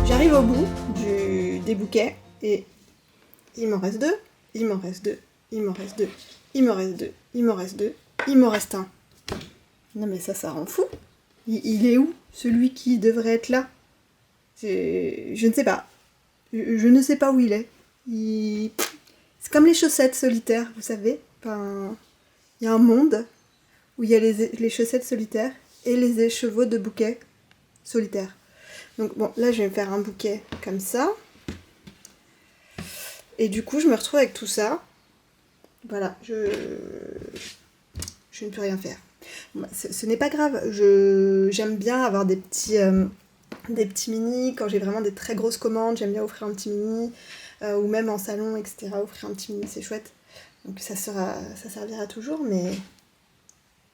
Speaker 1: J'arrive au bout des bouquets et il m'en reste 2, il m'en reste 2, il m'en reste 2, il m'en reste 2, il m'en reste 2, il m'en reste 1. Non mais ça rend fou. Il est où celui qui devrait être là? Je ne sais pas. Je ne sais pas où il est. C'est comme les chaussettes solitaires, vous savez. Enfin, il y a un monde où il y a les chaussettes solitaires et les écheveaux de bouquets solitaires. Donc bon, là je vais me faire un bouquet comme ça. Et du coup je me retrouve avec tout ça. Voilà, je ne peux rien faire. Bon, ce n'est pas grave, j'aime bien avoir des petits mini. Quand j'ai vraiment des très grosses commandes, j'aime bien offrir un petit mini. Ou même en salon, etc. Offrir un petit mini, c'est chouette. Donc ça servira toujours, mais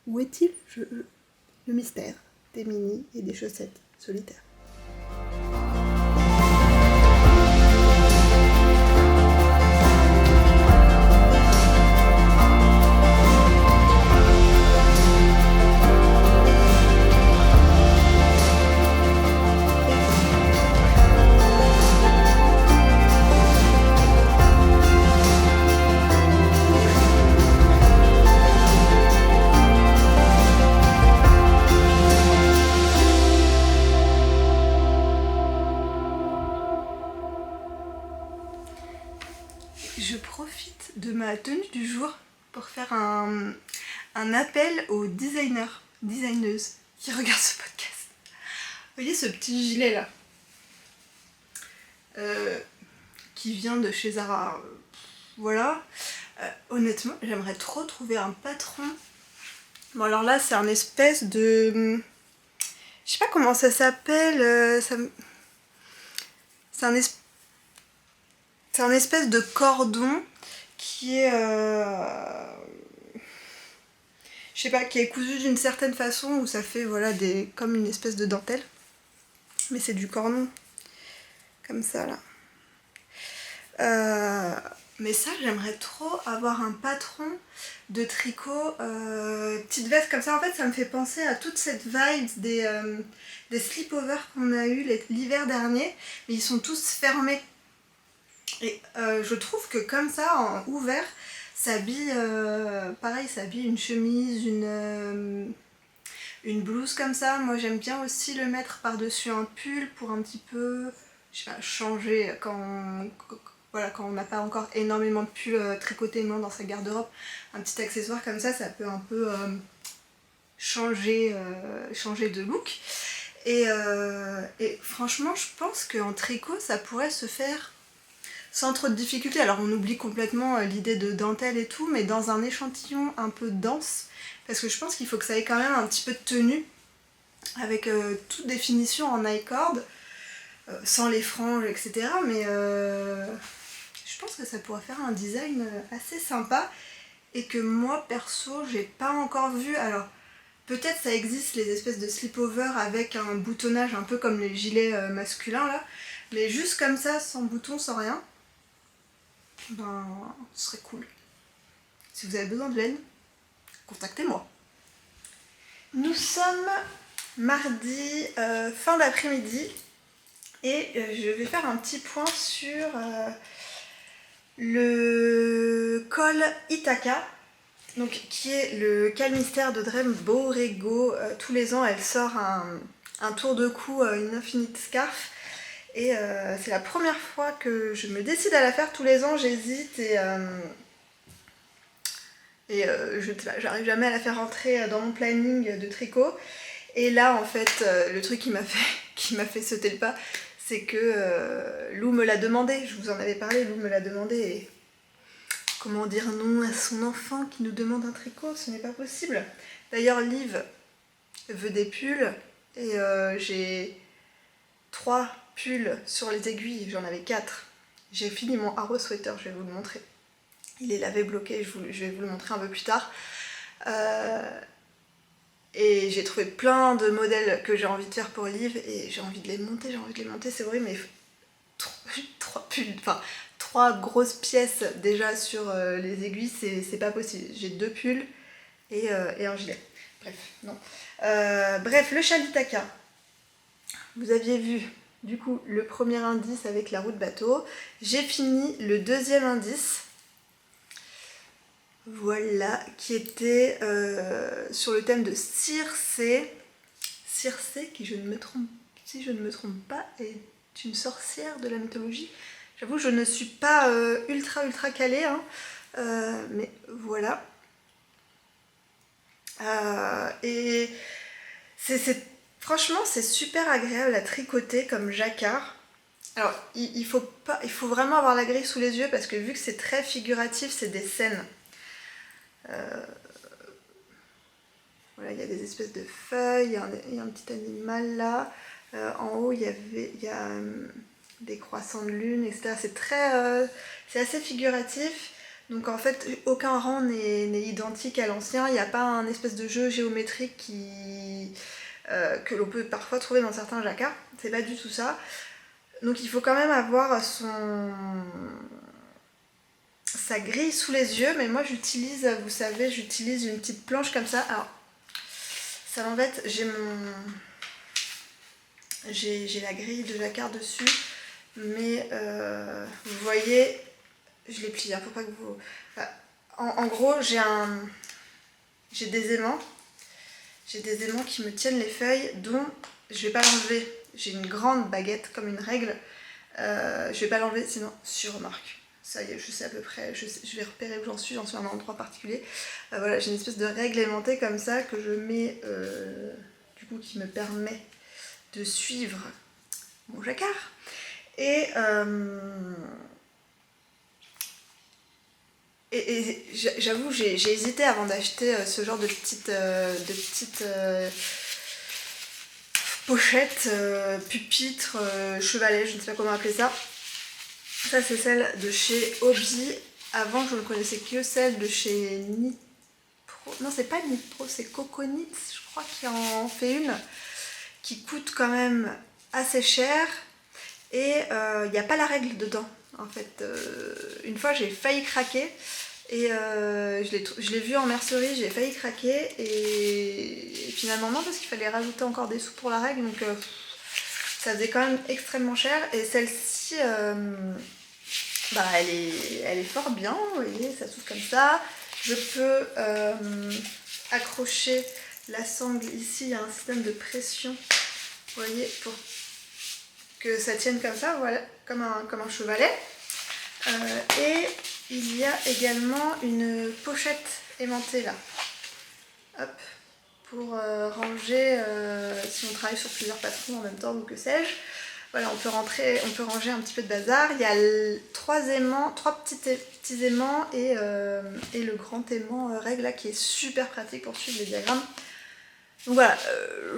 Speaker 1: où est-il le mystère des mini et des chaussettes solitaires? Je profite de ma tenue du jour pour faire un appel aux designeuses qui regardent ce podcast. Vous voyez ce petit gilet là qui vient de chez Zara, voilà. Honnêtement, j'aimerais trop trouver un patron. Bon alors là c'est un espèce de... Je sais pas comment ça s'appelle, c'est un espèce de cordon qui est... je sais pas, qui est cousu d'une certaine façon où ça fait voilà comme une espèce de dentelle. Mais c'est du cordon. Comme ça là. Mais ça j'aimerais trop avoir un patron de tricot, petite veste comme ça. En fait ça me fait penser à toute cette vibe des slipovers qu'on a eu l'hiver dernier. Mais ils sont tous fermés. Et je trouve que comme ça, en ouvert, ça habille, pareil, ça habille une chemise, une blouse comme ça. Moi j'aime bien aussi le mettre par-dessus un pull pour un petit peu, je sais pas, changer voilà, quand on n'a pas encore énormément de pulls tricotés dans sa garde-robe. Un petit accessoire comme ça peut un peu changer de look. Et franchement, je pense qu'en tricot, ça pourrait se faire sans trop de difficultés. Alors on oublie complètement l'idée de dentelle et tout, mais dans un échantillon un peu dense, parce que je pense qu'il faut que ça ait quand même un petit peu de tenue, avec toute définition en I-cord, sans les franges, etc. Mais je pense que ça pourrait faire un design assez sympa, et que moi, perso, j'ai pas encore vu. Alors, peut-être ça existe, les espèces de slip-over avec un boutonnage un peu comme les gilets masculins là, mais juste comme ça, sans bouton, sans rien, ben ce serait cool. Si vous avez besoin de laine, contactez-moi. Nous sommes mardi, fin d'après-midi, et je vais faire un petit point sur le col Ithaca. Donc, qui est le cale mystère d'Audrey Borrego. Tous les ans, elle sort un tour de cou, une Infinite Scarf. Et c'est la première fois que je me décide à la faire. Tous les ans, j'hésite et j'arrive jamais à la faire rentrer dans mon planning de tricot. Et là, en fait, le truc qui m'a fait sauter le pas, c'est que Lou me l'a demandé. Je vous en avais parlé, Lou me l'a demandé. Et comment dire non à son enfant qui nous demande un tricot, ce n'est pas possible. D'ailleurs, Liv veut des pulls, et j'ai 3 pulls sur les aiguilles, j'en avais 4. J'ai fini mon Arrow Sweater, je vais vous le montrer. Il est lavé bloqué, je vais vous le montrer un peu plus tard. Et j'ai trouvé plein de modèles que j'ai envie de faire pour Liv, et j'ai envie de les monter, c'est vrai, mais 3 pulls, enfin 3 grosses pièces déjà sur les aiguilles, c'est pas possible. J'ai 2 pulls et un gilet. Bref, non. Bref, le châle Ithaca. Vous aviez vu du coup le premier indice avec la roue de bateau. J'ai fini le deuxième indice. Voilà, qui était sur le thème de Circé. Circé, qui si je ne me trompe pas, est une sorcière de la mythologie. J'avoue, je ne suis pas ultra calée, hein, mais voilà. Et franchement, c'est super agréable à tricoter comme jacquard. Alors, il faut vraiment avoir la grille sous les yeux, parce que vu que c'est très figuratif, c'est des scènes. Voilà, il y a des espèces de feuilles, il y a un petit animal là. En haut, il y a des croissants de lune, etc. C'est assez figuratif. Donc en fait, aucun rang n'est identique à l'ancien. Il n'y a pas un espèce de jeu géométrique que l'on peut parfois trouver dans certains jacquards. C'est pas du tout ça. Donc il faut quand même avoir sa grille sous les yeux. Mais moi j'utilise, vous savez, une petite planche comme ça. Alors, ça m'embête, j'ai la grille de jacquard dessus, mais vous voyez, je l'ai plié, faut pas que vous... En gros, j'ai des aimants qui me tiennent les feuilles, dont je vais pas l'enlever. J'ai une grande baguette comme une règle, je vais pas l'enlever, sinon sur remarque. Ça y est, je sais à peu près, je vais repérer où j'en suis à un endroit particulier. Voilà, j'ai une espèce de règle aimantée comme ça que je mets, du coup, qui me permet de suivre mon jacquard. Et j'avoue, j'ai hésité avant d'acheter ce genre de petites pochettes, pupitres, chevalets, je ne sais pas comment appeler ça. Ça, c'est celle de chez Hobby. Avant, je ne connaissais que celle de chez Nipro. Non, c'est pas Nipro, c'est Coconut, je crois, qui en fait une, qui coûte quand même assez cher. Et il n'y a pas la règle dedans. En fait, une fois, j'ai failli craquer. Et je l'ai vu en mercerie, j'ai failli craquer. Et finalement, non, parce qu'il fallait rajouter encore des sous pour la règle. Donc, ça faisait quand même extrêmement cher. Et celle-ci, elle est fort bien. Vous voyez, ça s'ouvre comme ça. Je peux accrocher la sangle ici, il y a un système de pression, vous voyez, pour que ça tienne comme ça, voilà, comme un chevalet. Et il y a également une pochette aimantée là, hop, pour ranger, si on travaille sur plusieurs patrons en même temps ou que sais-je. Voilà, on peut ranger un petit peu de bazar. Il y a trois petits aimants et le grand aimant règle là qui est super pratique pour suivre les diagrammes. Donc voilà,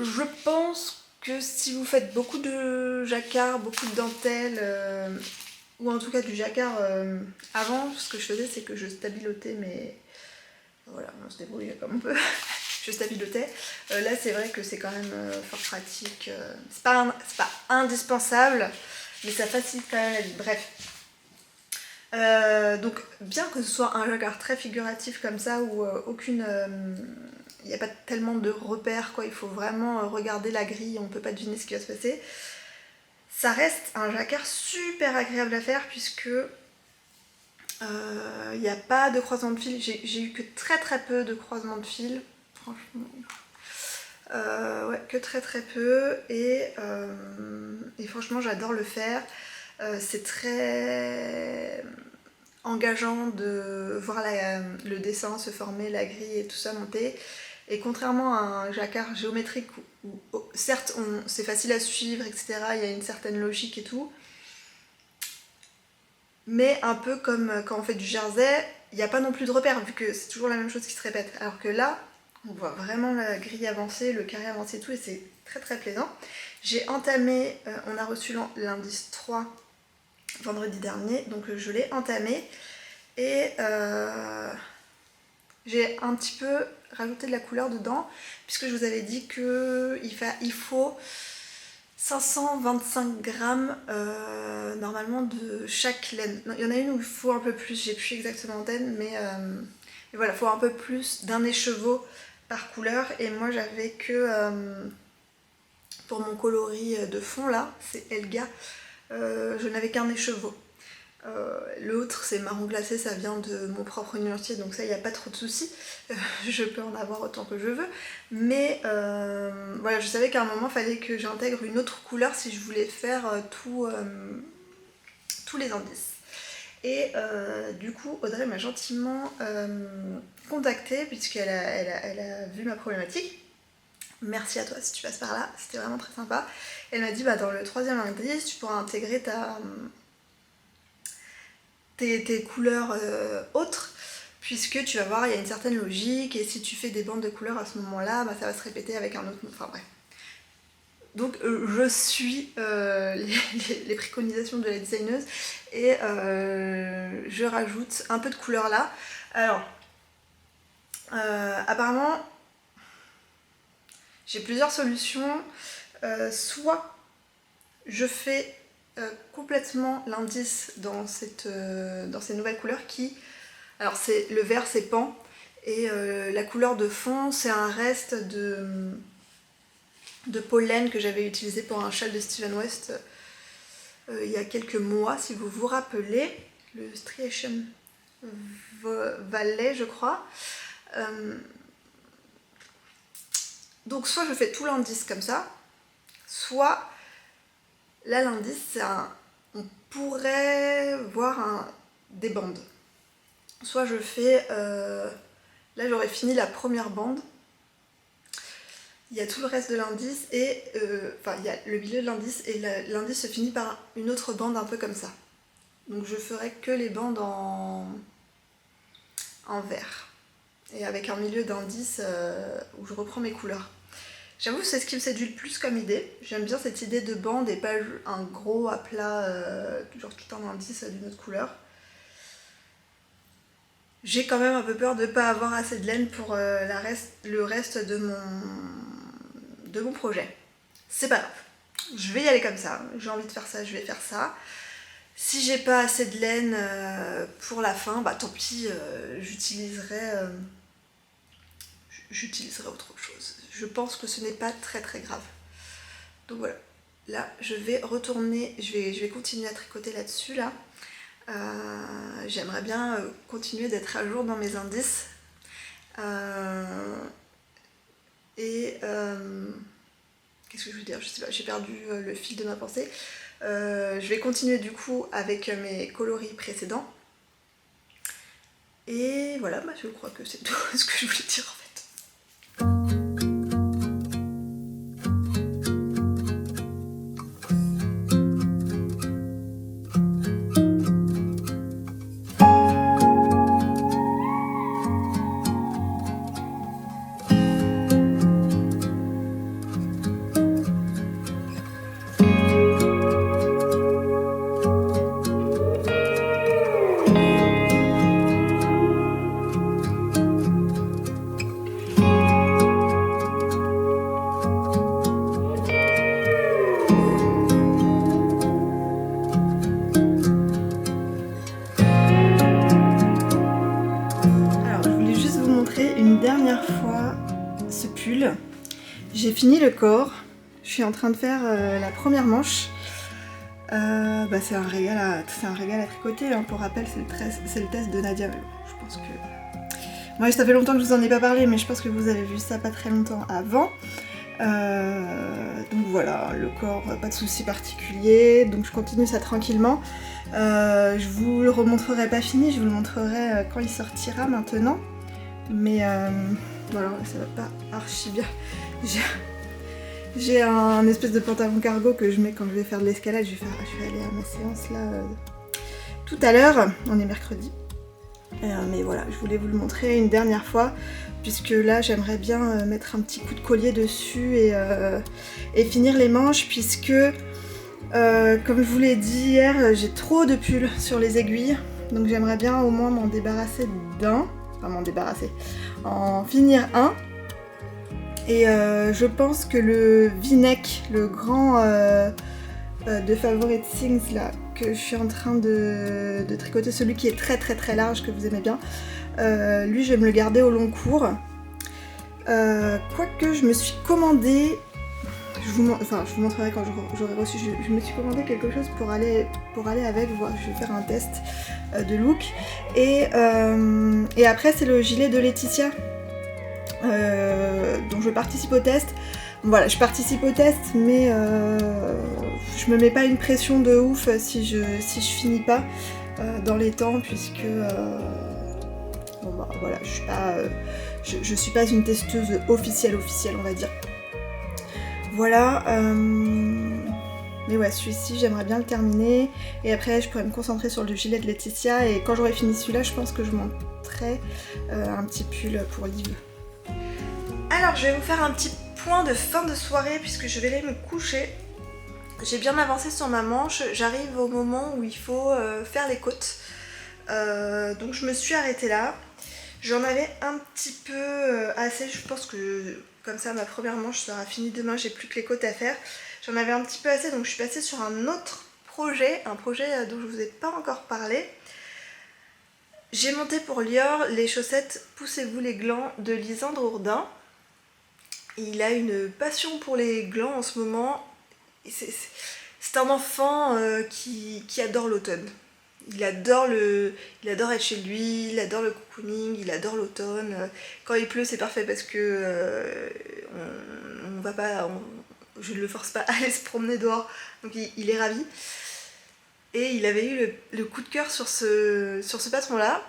Speaker 1: je pense que si vous faites beaucoup de jacquard, beaucoup de dentelle, ou en tout cas du jacquard avant, ce que je faisais c'est que je stabilotais, mais voilà, on se débrouille comme on peut. Je stabilotais. Là c'est vrai que c'est quand même fort pratique. C'est pas indispensable, mais ça facilite quand même la vie. Bref. Donc bien que ce soit un jacquard très figuratif comme ça, où il n'y a pas tellement de repères, quoi. Il faut vraiment regarder la grille, on ne peut pas deviner ce qui va se passer. Ça reste un jacquard super agréable à faire puisque il n'y a pas de croisement de fil. J'ai eu que très peu de croisement de fil, franchement. Ouais, que très peu et franchement j'adore le faire. C'est très engageant de voir le dessin se former, la grille et tout ça monter. Et contrairement à un jacquard géométrique où certes c'est facile à suivre, etc., il y a une certaine logique et tout, mais un peu comme quand on fait du jersey, il n'y a pas non plus de repères vu que c'est toujours la même chose qui se répète. Alors que là, on voit vraiment la grille avancer, le carré avancer et tout, et c'est très plaisant. J'ai entamé, on a reçu l'indice 3 vendredi dernier, donc je l'ai entamé et j'ai un petit peu rajouté de la couleur dedans puisque je vous avais dit qu'il faut 525 grammes normalement de chaque laine. Non, il y en a une où il faut un peu plus, j'ai plus exactement en tête, mais voilà, il faut un peu plus d'un écheveau par couleur. Et moi j'avais que pour mon coloris de fond là, c'est Elga, je n'avais qu'un écheveau. L'autre c'est marron glacé, ça vient de mon propre nuancier, donc ça il n'y a pas trop de soucis. Je peux en avoir autant que je veux, mais voilà, je savais qu'à un moment il fallait que j'intègre une autre couleur si je voulais faire tous les indices. Et du coup Audrey m'a gentiment contactée puisqu'elle a vu ma problématique. Merci à toi si tu passes par là, c'était vraiment très sympa. Elle m'a dit dans le troisième indice tu pourras intégrer tes couleurs autres, puisque tu vas voir, il y a une certaine logique, et si tu fais des bandes de couleurs à ce moment-là, ça va se répéter avec un autre... Enfin bref. Donc je suis les préconisations de la designeuse, et je rajoute un peu de couleur là. Alors, apparemment, j'ai plusieurs solutions. Soit je fais complètement l'indice dans ces nouvelles couleurs qui... Alors le vert c'est pan et la couleur de fond c'est un reste de pollen que j'avais utilisé pour un châle de Steven West il y a quelques mois, si vous vous rappelez, le Striation Valley je crois. Donc soit je fais tout l'indice comme ça, soit là l'indice c'est on pourrait voir des bandes. Soit je fais, là j'aurais fini la première bande, il y a tout le reste de l'indice et, enfin il y a le milieu de l'indice et l'indice se finit par une autre bande un peu comme ça. Donc je ferai que les bandes en vert et avec un milieu d'indice où je reprends mes couleurs. J'avoue que c'est ce qui me séduit le plus comme idée. J'aime bien cette idée de bande et pas un gros aplat, genre tout un indice d'une autre couleur. J'ai quand même un peu peur de ne pas avoir assez de laine pour le reste de mon projet. C'est pas grave. Je vais y aller comme ça. J'ai envie de faire ça, je vais faire ça. Si j'ai pas assez de laine pour la fin, tant pis, j'utiliserai autre chose. Je pense que ce n'est pas très grave. Donc voilà. Là, je vais retourner, je vais continuer à tricoter là-dessus là. J'aimerais bien continuer d'être à jour dans mes indices. Et qu'est-ce que je veux dire? Je sais pas, j'ai perdu le fil de ma pensée. Je vais continuer du coup avec mes coloris précédents. Et voilà, bah, je crois que c'est tout ce que je voulais dire en fait. Une dernière fois ce pull. J'ai fini le corps, je suis en train de faire la première manche. C'est un régal à tricoter, hein. Pour rappel, c'est le test de Nadia. Je pense que... Moi, ça fait longtemps que je vous en ai pas parlé, mais je pense que vous avez vu ça pas très longtemps avant. Donc voilà, le corps, pas de souci particulier, donc je continue ça tranquillement. Je vous le remontrerai pas fini, je vous le montrerai quand il sortira maintenant. Mais voilà, ça va pas archi bien. J'ai un espèce de pantalon cargo que je mets quand je vais faire de l'escalade. Je vais aller à ma séance là tout à l'heure. On est mercredi. Mais voilà, je voulais vous le montrer une dernière fois, puisque là j'aimerais bien mettre un petit coup de collier dessus et finir les manches, puisque comme je vous l'ai dit hier, j'ai trop de pulls sur les aiguilles. Donc j'aimerais bien au moins m'en débarrasser d'un. M'en débarrasser, en finir un. Et je pense que le V-neck, le grand de Favorite Things là, que je suis en train de tricoter, celui qui est très large, que vous aimez bien, lui je vais me le garder au long cours. Quoique je me suis commandé, je vous montrerai quand j'aurai reçu, je me suis commandé quelque chose pour aller avec, je vais faire un test de look. Et après c'est le gilet de Laetitia, dont je participe au test. Voilà, je participe au test, mais je me mets pas une pression de ouf si je finis pas dans les temps, puisque voilà, je suis pas une testeuse officielle, on va dire. Voilà, mais ouais, celui-ci j'aimerais bien le terminer, et après je pourrais me concentrer sur le gilet de Laetitia, et quand j'aurai fini celui-là, je pense que je monterai un petit pull pour Liv. Alors je vais vous faire un petit point de fin de soirée, puisque je vais aller me coucher. J'ai bien avancé sur ma manche, j'arrive au moment où il faut faire les côtes. Donc je me suis arrêtée là. J'en avais un petit peu assez, je pense que comme ça ma première manche sera finie demain, j'ai plus que les côtes à faire. J'en avais un petit peu assez, donc je suis passée sur un autre projet, dont je vous ai pas encore parlé. J'ai monté pour Lior les chaussettes Poussez-vous les glands de Lisandre Ourdin. Il a une passion pour les glands en ce moment. C'est un enfant qui adore l'automne. Il adore être chez lui, il adore le cocooning, il adore l'automne. Quand il pleut, c'est parfait parce que je ne le force pas à aller se promener dehors, donc il est ravi. Et il avait eu le coup de cœur sur ce patron-là.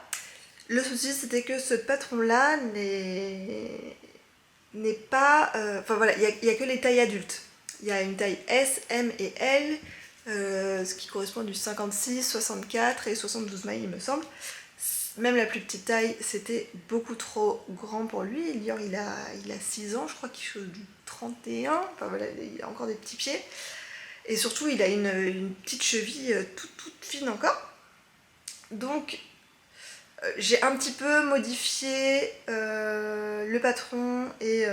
Speaker 1: Le souci, c'était que ce patron-là n'est pas... Enfin voilà, il n'y a que les tailles adultes. Il y a une taille S, M et L, ce qui correspond du 56, 64 et 72 mailles, il me semble. Même la plus petite taille, c'était beaucoup trop grand pour lui. Lior, il a 6 ans, je crois qu'il chose du 31. Enfin voilà, il a encore des petits pieds. Et surtout, il a une petite cheville toute fine encore. Donc, j'ai un petit peu modifié le patron et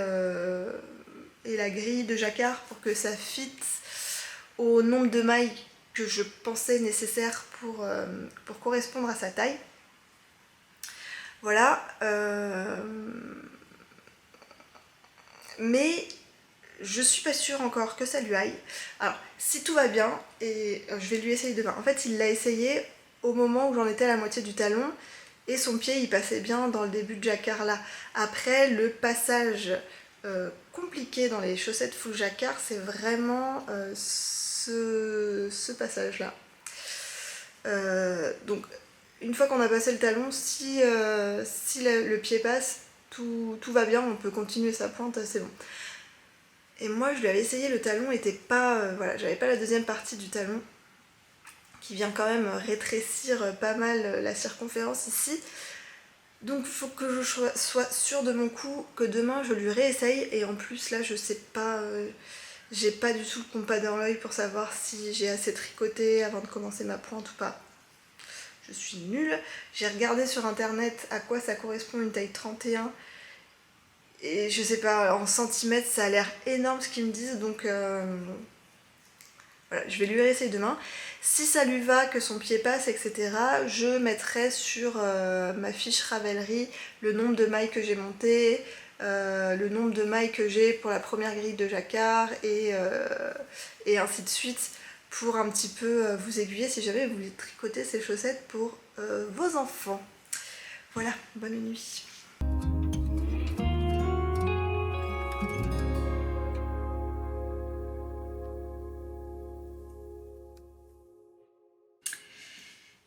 Speaker 1: la grille de jacquard pour que ça fitte au nombre de mailles que je pensais nécessaire pour correspondre à sa taille. Voilà. Mais je suis pas sûre encore que ça lui aille. Alors, si tout va bien, et je vais lui essayer demain. En fait, il l'a essayé au moment où j'en étais à la moitié du talon, et son pied il passait bien dans le début de jacquard là. Après, le passage compliqué dans les chaussettes full jacquard, c'est vraiment ce passage-là. Donc une fois qu'on a passé le talon, si le pied passe, tout va bien, on peut continuer sa pointe, c'est bon. Et moi je lui avais essayé, le talon était pas... voilà, j'avais pas la deuxième partie du talon qui vient quand même rétrécir pas mal la circonférence ici. Donc il faut que je sois sûre de mon coup, que demain je lui réessaye. Et en plus là je sais pas, j'ai pas du tout le compas dans l'œil pour savoir si j'ai assez tricoté avant de commencer ma pointe ou pas. Je suis nulle. J'ai regardé sur internet à quoi ça correspond une taille 31. Et je sais pas, en centimètres ça a l'air énorme ce qu'ils me disent, donc voilà, je vais lui réessayer demain. Si ça lui va, que son pied passe, etc., je mettrai sur ma fiche Ravelry le nombre de mailles que j'ai montées, le nombre de mailles que j'ai pour la première grille de jacquard et ainsi de suite, pour un petit peu vous aiguiller si jamais vous voulez tricoter ces chaussettes pour vos enfants. Voilà, bonne nuit.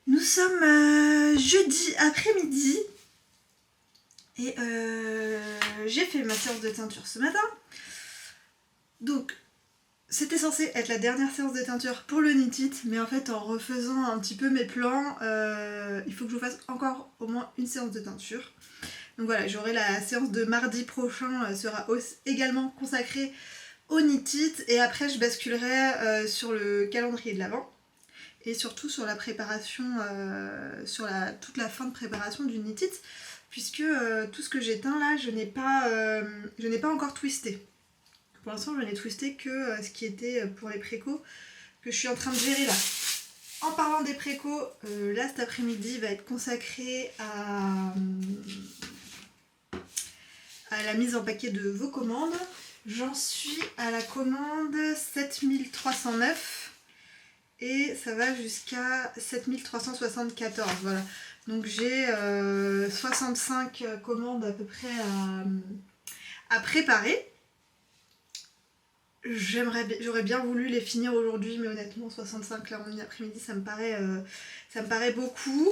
Speaker 1: Nous sommes jeudi après-midi et j'ai fait ma séance de teinture ce matin. Donc c'était censé être la dernière séance de teinture pour le knit it, mais en fait en refaisant un petit peu mes plans, il faut que je fasse encore au moins une séance de teinture. Donc voilà, j'aurai la séance de mardi prochain, sera également consacrée au knit it, et après je basculerai sur le calendrier de l'Avent. Et surtout sur la préparation, sur toute la fin de préparation du knit it, puisque tout ce que j'ai teint là, je n'ai pas encore twisté. Pour l'instant, je n'ai twisté que ce qui était pour les précos, que je suis en train de gérer là. En parlant des précos, là cet après-midi va être consacré à la mise en paquet de vos commandes. J'en suis à la commande 7309. Et ça va jusqu'à 7374, voilà. Donc j'ai 65 commandes à peu près à préparer. J'aurais bien voulu les finir aujourd'hui, mais honnêtement 65 là en une après-midi ça me paraît beaucoup.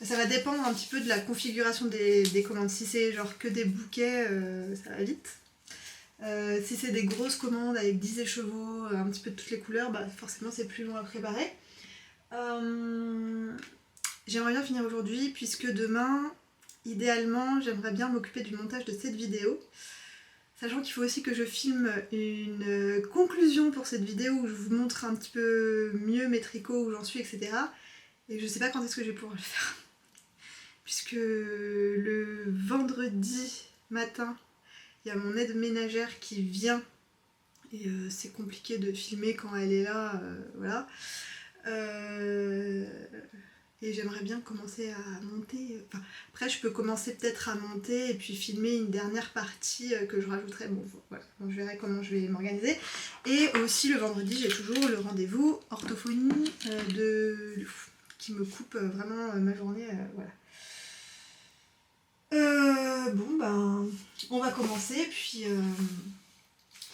Speaker 1: Ça va dépendre un petit peu de la configuration des commandes. Si c'est genre que des bouquets, ça va vite. Si c'est des grosses commandes avec 10 écheveaux, un petit peu de toutes les couleurs, bah forcément c'est plus long à préparer. J'aimerais bien finir aujourd'hui, puisque demain, idéalement, j'aimerais bien m'occuper du montage de cette vidéo. Sachant qu'il faut aussi que je filme une conclusion pour cette vidéo où je vous montre un petit peu mieux mes tricots, où j'en suis, etc. Et je sais pas quand est-ce que je vais pouvoir le faire. Puisque le vendredi matin, il y a mon aide ménagère qui vient et c'est compliqué de filmer quand elle est là, voilà. Et j'aimerais bien commencer à monter. Enfin, après, je peux commencer peut-être à monter et puis filmer une dernière partie que je rajouterai. Bon, voilà, donc, je verrai comment je vais m'organiser. Et aussi le vendredi, j'ai toujours le rendez-vous orthophonie qui me coupe vraiment ma journée. Voilà. Bon ben on va commencer et puis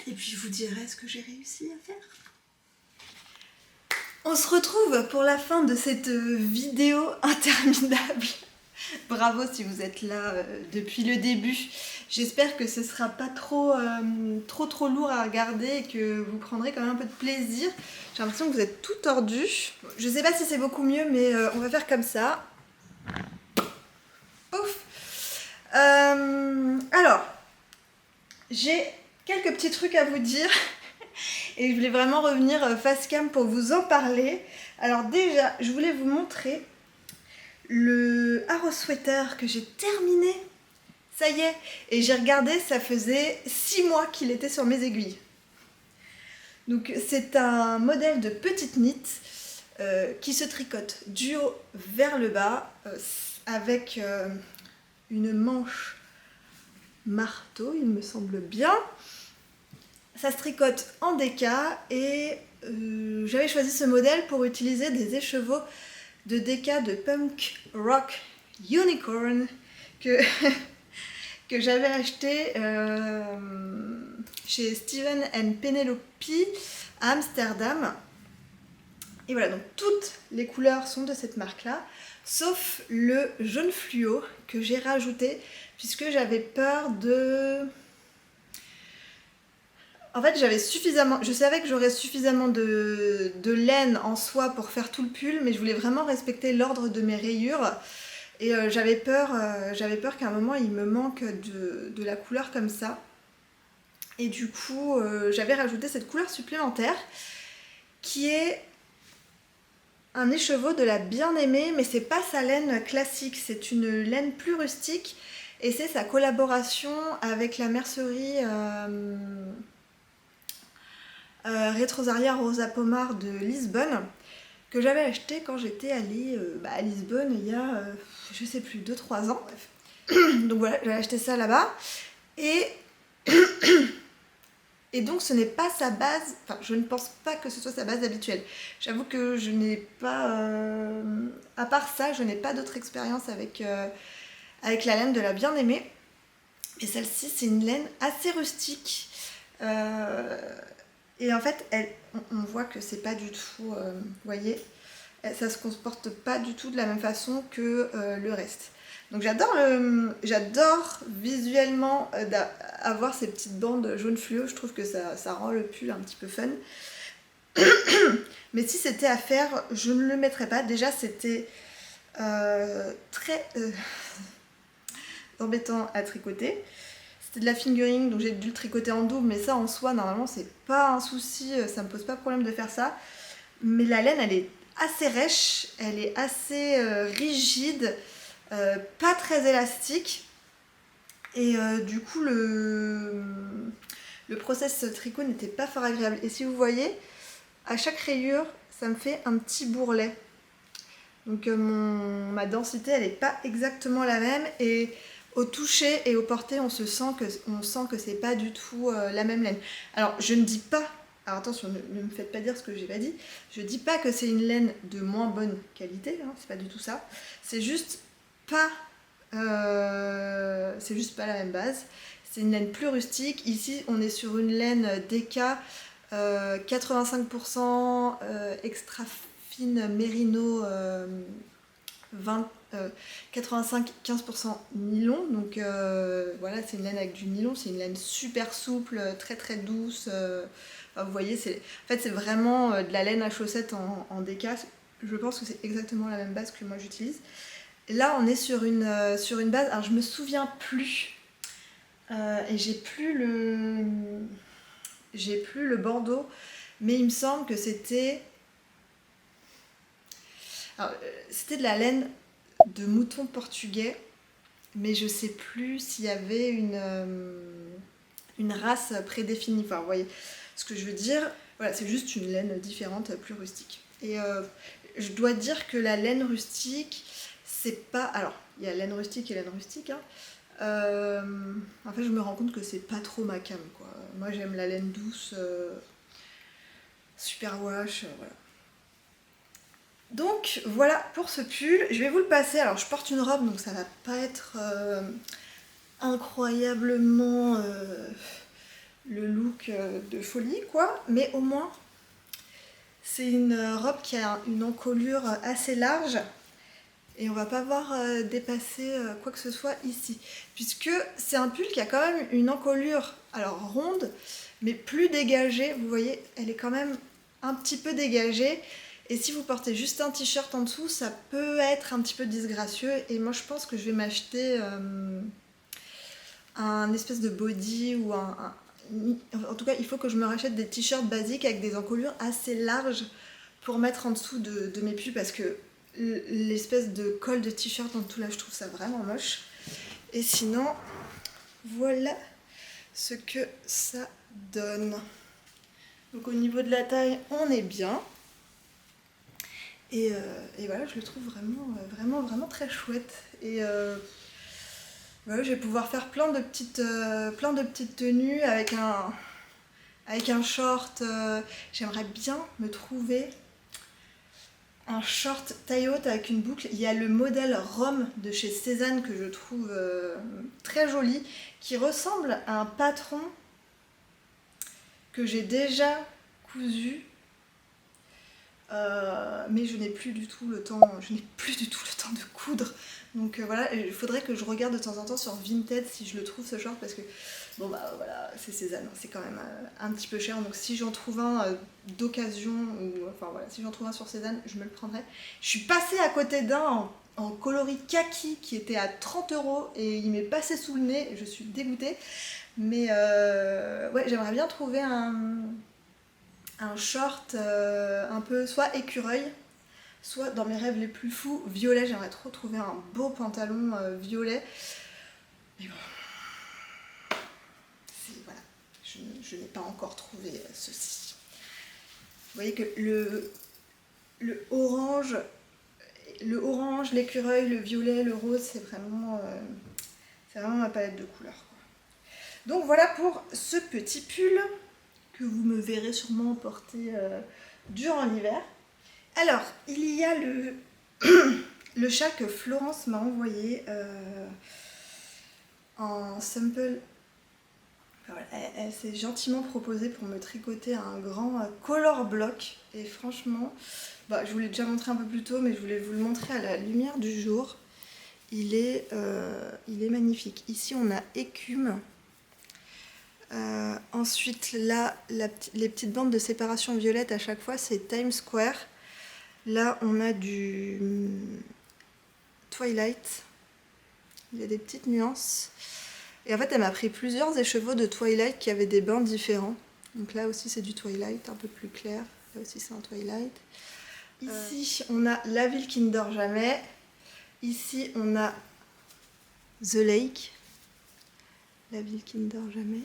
Speaker 1: je vous dirai ce que j'ai réussi à faire. On se retrouve pour la fin de cette vidéo interminable. Bravo si vous êtes là depuis le début. J'espère que ce sera pas trop lourd à regarder et que vous prendrez quand même un peu de plaisir. J'ai l'impression que vous êtes tout tordu. Je sais pas si c'est beaucoup mieux, mais on va faire comme ça. Ouf. Alors, j'ai quelques petits trucs à vous dire et je voulais vraiment revenir face cam pour vous en parler. Alors déjà, je voulais vous montrer le Arrow Sweater que j'ai terminé. Ça y est, et j'ai regardé, ça faisait 6 mois qu'il était sur mes aiguilles. Donc c'est un modèle de petite knit qui se tricote du haut vers le bas avec une manche marteau, il me semble bien. Ça se tricote en déca et j'avais choisi ce modèle pour utiliser des écheveaux de déca de Punk Rock Unicorn que que j'avais acheté chez Steven and Penelope à Amsterdam. Et voilà, donc toutes les couleurs sont de cette marque-là, sauf le jaune fluo que j'ai rajouté, puisque j'avais peur de... En fait, je savais que j'aurais suffisamment de laine en soie pour faire tout le pull, mais je voulais vraiment respecter l'ordre de mes rayures. Et j'avais peur qu'à un moment il me manque de la couleur comme ça. Et du coup, j'avais rajouté cette couleur supplémentaire qui est un écheveau de la Bien-Aimée, mais c'est pas sa laine classique, c'est une laine plus rustique et c'est sa collaboration avec la mercerie Retrosaria Rosa Pomar de Lisbonne que j'avais acheté quand j'étais allée à Lisbonne il y a, je sais plus, 2-3 ans. Donc voilà, j'avais acheté ça là-bas. Et donc ce n'est pas sa base, enfin je ne pense pas que ce soit sa base habituelle. J'avoue que je n'ai pas, à part ça, je n'ai pas d'autre expérience avec la laine de la Bien-Aimée. Et celle-ci, c'est une laine assez rustique. Et en fait, on voit que c'est pas du tout, vous voyez, ça se comporte pas du tout de la même façon que le reste. Donc j'adore visuellement avoir ces petites bandes jaune fluo, je trouve que ça rend le pull un petit peu fun. Mais si c'était à faire, je ne le mettrais pas. Déjà, c'était très embêtant à tricoter. C'était de la fingering, donc j'ai dû le tricoter en double, mais ça en soi, normalement, c'est pas un souci, ça me pose pas de problème de faire ça. Mais la laine, elle est assez rêche, elle est assez rigide, pas très élastique. Et du coup, le process tricot n'était pas fort agréable. Et si vous voyez, à chaque rayure, ça me fait un petit bourrelet. Donc ma densité, elle n'est pas exactement la même. Et au toucher et au porter, on sent que c'est pas du tout la même laine. Alors, je ne dis pas, alors attention, ne me faites pas dire ce que j'ai pas dit. Je dis pas que c'est une laine de moins bonne qualité, hein, c'est pas du tout ça. C'est juste pas la même base. C'est une laine plus rustique. Ici, on est sur une laine DK 85% extra fine mérino 85-15% nylon. Donc voilà, c'est une laine avec du nylon. C'est une laine super souple, très très douce. Enfin, vous voyez, en fait, c'est vraiment de la laine à chaussettes en DK. Je pense que c'est exactement la même base que moi j'utilise. Et là, on est sur une base. Alors, je me souviens plus. Et j'ai plus le bandeau. Mais il me semble que c'était de la laine de mouton portugais. Mais je sais plus s'il y avait une race prédéfinie. Enfin, vous voyez ce que je veux dire. Voilà, c'est juste une laine différente, plus rustique. Et je dois dire que la laine rustique, c'est pas... Alors, il y a laine rustique et laine rustique. Hein. En fait, je me rends compte que c'est pas trop ma came, quoi. Moi, j'aime la laine douce, super wash, voilà. Donc, voilà pour ce pull. Je vais vous le passer. Alors, je porte une robe, donc ça va pas être incroyablement le look de folie, quoi. Mais au moins, c'est une robe qui a une encolure assez large. Et on va pas voir dépasser quoi que ce soit ici. Puisque c'est un pull qui a quand même une encolure, alors ronde, mais plus dégagée. Vous voyez, elle est quand même un petit peu dégagée. Et si vous portez juste un t-shirt en dessous, ça peut être un petit peu disgracieux. Et moi, je pense que je vais m'acheter un espèce de body ou en tout cas, il faut que je me rachète des t-shirts basiques avec des encolures assez larges pour mettre en dessous de mes pulls parce que l'espèce de col de t-shirt en dessous là, je trouve ça vraiment moche. Et sinon, voilà ce que ça donne. Donc au niveau de la taille, on est bien. Et voilà, je le trouve vraiment très chouette. Et voilà, je vais pouvoir faire plein de petites tenues avec un short. J'aimerais bien me trouver un short taille haute avec une boucle. Il y a le modèle Rome de chez Cézanne que je trouve très joli, qui ressemble à un patron que j'ai déjà cousu. Mais je n'ai plus du tout le temps, de coudre. Donc voilà, il faudrait que je regarde de temps en temps sur Vinted si je le trouve ce short, parce que bon bah voilà, c'est Cézanne, c'est quand même un petit peu cher. Donc si j'en trouve un d'occasion, ou enfin voilà, si j'en trouve un sur Cézanne, je me le prendrai. Je suis passée à côté d'un en coloris kaki qui était à 30 € et il m'est passé sous le nez, je suis dégoûtée. Mais ouais, j'aimerais bien trouver un short un peu soit écureuil, soit dans mes rêves les plus fous, violet. J'aimerais trop trouver un beau pantalon violet. Mais bon, voilà, je n'ai pas encore trouvé ceci. Vous voyez que le orange, l'écureuil, le violet, le rose, c'est vraiment ma palette de couleurs, quoi. Donc voilà pour ce petit pull que vous me verrez sûrement porter durant l'hiver. Alors, il y a le châle que Florence m'a envoyé en sample. Enfin, voilà, elle s'est gentiment proposée pour me tricoter un grand color block. Et franchement, bah, je vous l'ai déjà montré un peu plus tôt, mais je voulais vous le montrer à la lumière du jour. Il est magnifique. Ici, on a écume. Ensuite, là, les petites bandes de séparation violette à chaque fois, c'est Times Square. Là, on a du Twilight. Il y a des petites nuances. Et en fait, elle m'a pris plusieurs écheveaux de Twilight qui avaient des bains différents. Donc là aussi, c'est du Twilight, un peu plus clair. Là aussi, c'est un Twilight. Ici, on a La ville qui ne dort jamais. Ici, on a The Lake. La ville qui ne dort jamais.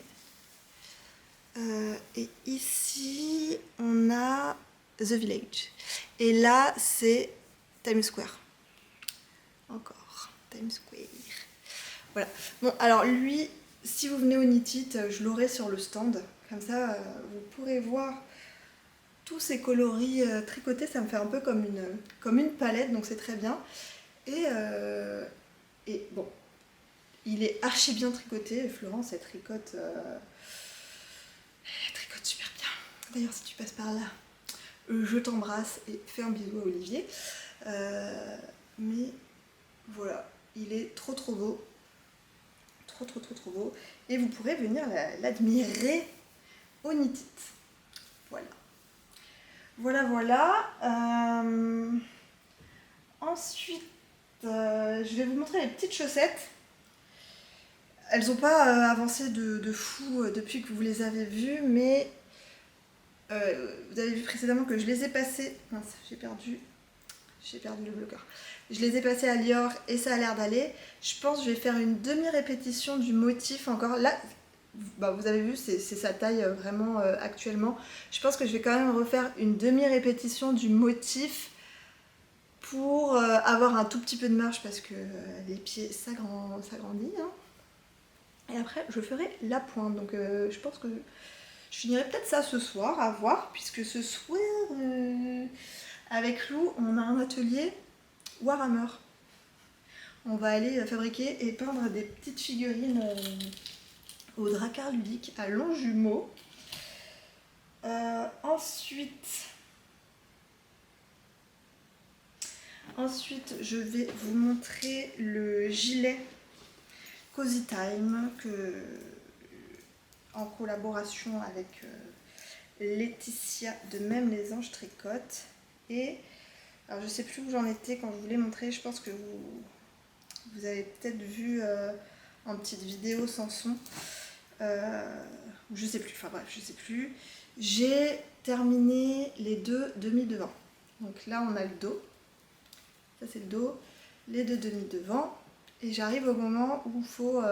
Speaker 1: Et ici, on a The Village. Et là, c'est Times Square. Encore, Times Square. Voilà. Bon, alors lui, si vous venez au Knit It, je l'aurai sur le stand. Comme ça, vous pourrez voir tous ces coloris tricotés. Ça me fait un peu comme une palette, donc c'est très bien. Et bon, il est archi bien tricoté. Florence, elle tricote super bien. D'ailleurs, si tu passes par là, je t'embrasse et fais un bisou à Olivier. Mais voilà, il est trop beau. Trop beau. Et vous pourrez venir l'admirer au Knit It. Voilà. Ensuite, je vais vous montrer les petites chaussettes. Elles n'ont pas avancé de fou depuis que vous les avez vues, mais vous avez vu précédemment que je les ai passées. Mince, j'ai perdu le bloqueur. Je les ai passées à Lior et ça a l'air d'aller. Je pense que je vais faire une demi-répétition du motif encore. Là, bah, vous avez vu, c'est sa taille vraiment actuellement. Je pense que je vais quand même refaire une demi-répétition du motif pour avoir un tout petit peu de marge parce que les pieds s'agrandit. Hein. Et après, je ferai la pointe. Donc je pense que je finirai peut-être ça ce soir, à voir, puisque ce soir, avec Lou, on a un atelier Warhammer. On va aller fabriquer et peindre des petites figurines au Drakkar ludique à Longjumeau. Ensuite, je vais vous montrer le gilet Cozy Time en collaboration avec Laetitia de Même les Anges Tricote. Et alors je sais plus où j'en étais quand je vous l'ai montré, je pense que vous avez peut-être vu en petite vidéo sans son. Je sais plus. J'ai terminé les deux demi-devants. Donc là on a le dos. Ça c'est le dos. Les deux demi-devants. Et j'arrive au moment où il faut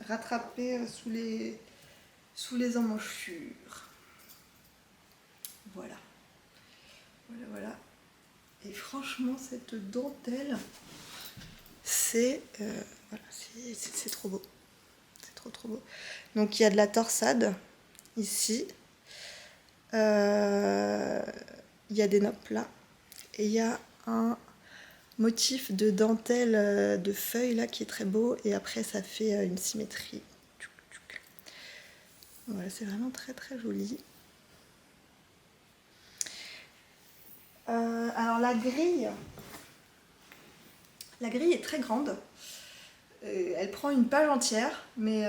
Speaker 1: rattraper sous les emmanchures. Voilà. Et franchement, cette dentelle, c'est trop beau. C'est trop beau. Donc il y a de la torsade ici. Il y a des noppes là. Et il y a un motif de dentelle de feuilles là qui est très beau et après ça fait une symétrie. Voilà, c'est vraiment très très joli. Alors la grille est très grande. Elle prend une page entière, mais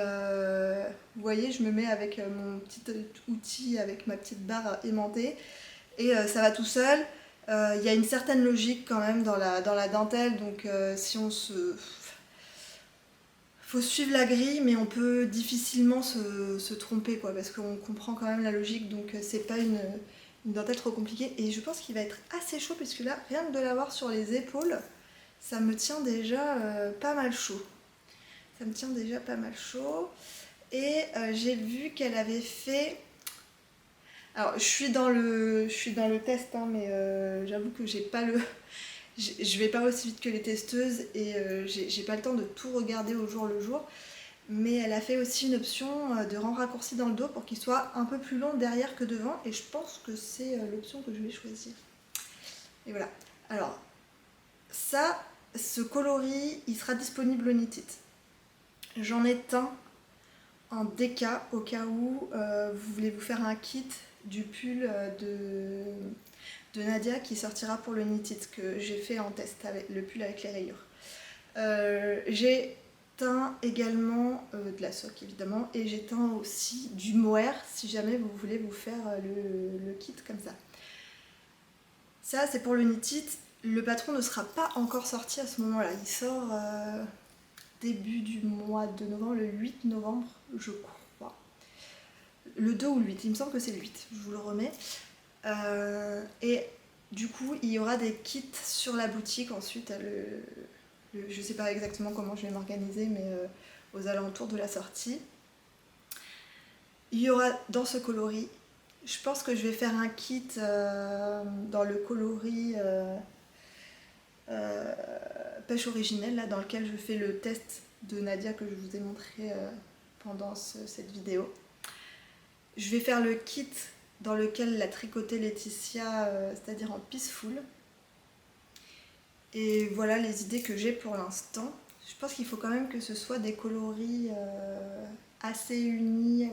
Speaker 1: vous voyez, je me mets avec mon petit outil, avec ma petite barre aimantée, et ça va tout seul. Il y a une certaine logique quand même dans la dentelle, donc si on se... faut suivre la grille, mais on peut difficilement se tromper, quoi, parce qu'on comprend quand même la logique, donc c'est pas une dentelle trop compliquée. Et je pense qu'il va être assez chaud, puisque là, rien que de l'avoir sur les épaules, ça me tient déjà pas mal chaud. Ça me tient déjà pas mal chaud. Et j'ai vu qu'elle avait fait... Alors, je suis dans le test, hein, mais j'avoue que j'ai pas le... Je vais pas aussi vite que les testeuses et j'ai pas le temps de tout regarder au jour le jour. Mais elle a fait aussi une option de rang raccourci dans le dos pour qu'il soit un peu plus long derrière que devant. Et je pense que c'est l'option que je vais choisir. Et voilà. Alors, ça, ce coloris, il sera disponible au Knit It. J'en ai un en DK au cas où vous voulez vous faire un kit du pull de Nadia qui sortira pour le Knit It que j'ai fait en test avec le pull avec les rayures. J'ai teint également de la sock évidemment et j'ai teint aussi du mohair si jamais vous voulez vous faire le kit comme ça. Ça c'est pour le Knit It. Le patron ne sera pas encore sorti à ce moment-là. Il sort début du mois de novembre, le 8 novembre je crois. Le 2 ou le 8, il me semble que c'est le 8, je vous le remets. Et du coup, il y aura des kits sur la boutique ensuite. Je ne sais pas exactement comment je vais m'organiser, mais aux alentours de la sortie. Il y aura dans ce coloris, je pense que je vais faire un kit dans le coloris pêche originelle, là, dans lequel je fais le test de Nadia que je vous ai montré pendant cette vidéo. Je vais faire le kit dans lequel l'a tricoté Laetitia, c'est-à-dire en Peaceful. Et voilà les idées que j'ai pour l'instant. Je pense qu'il faut quand même que ce soit des coloris assez unis,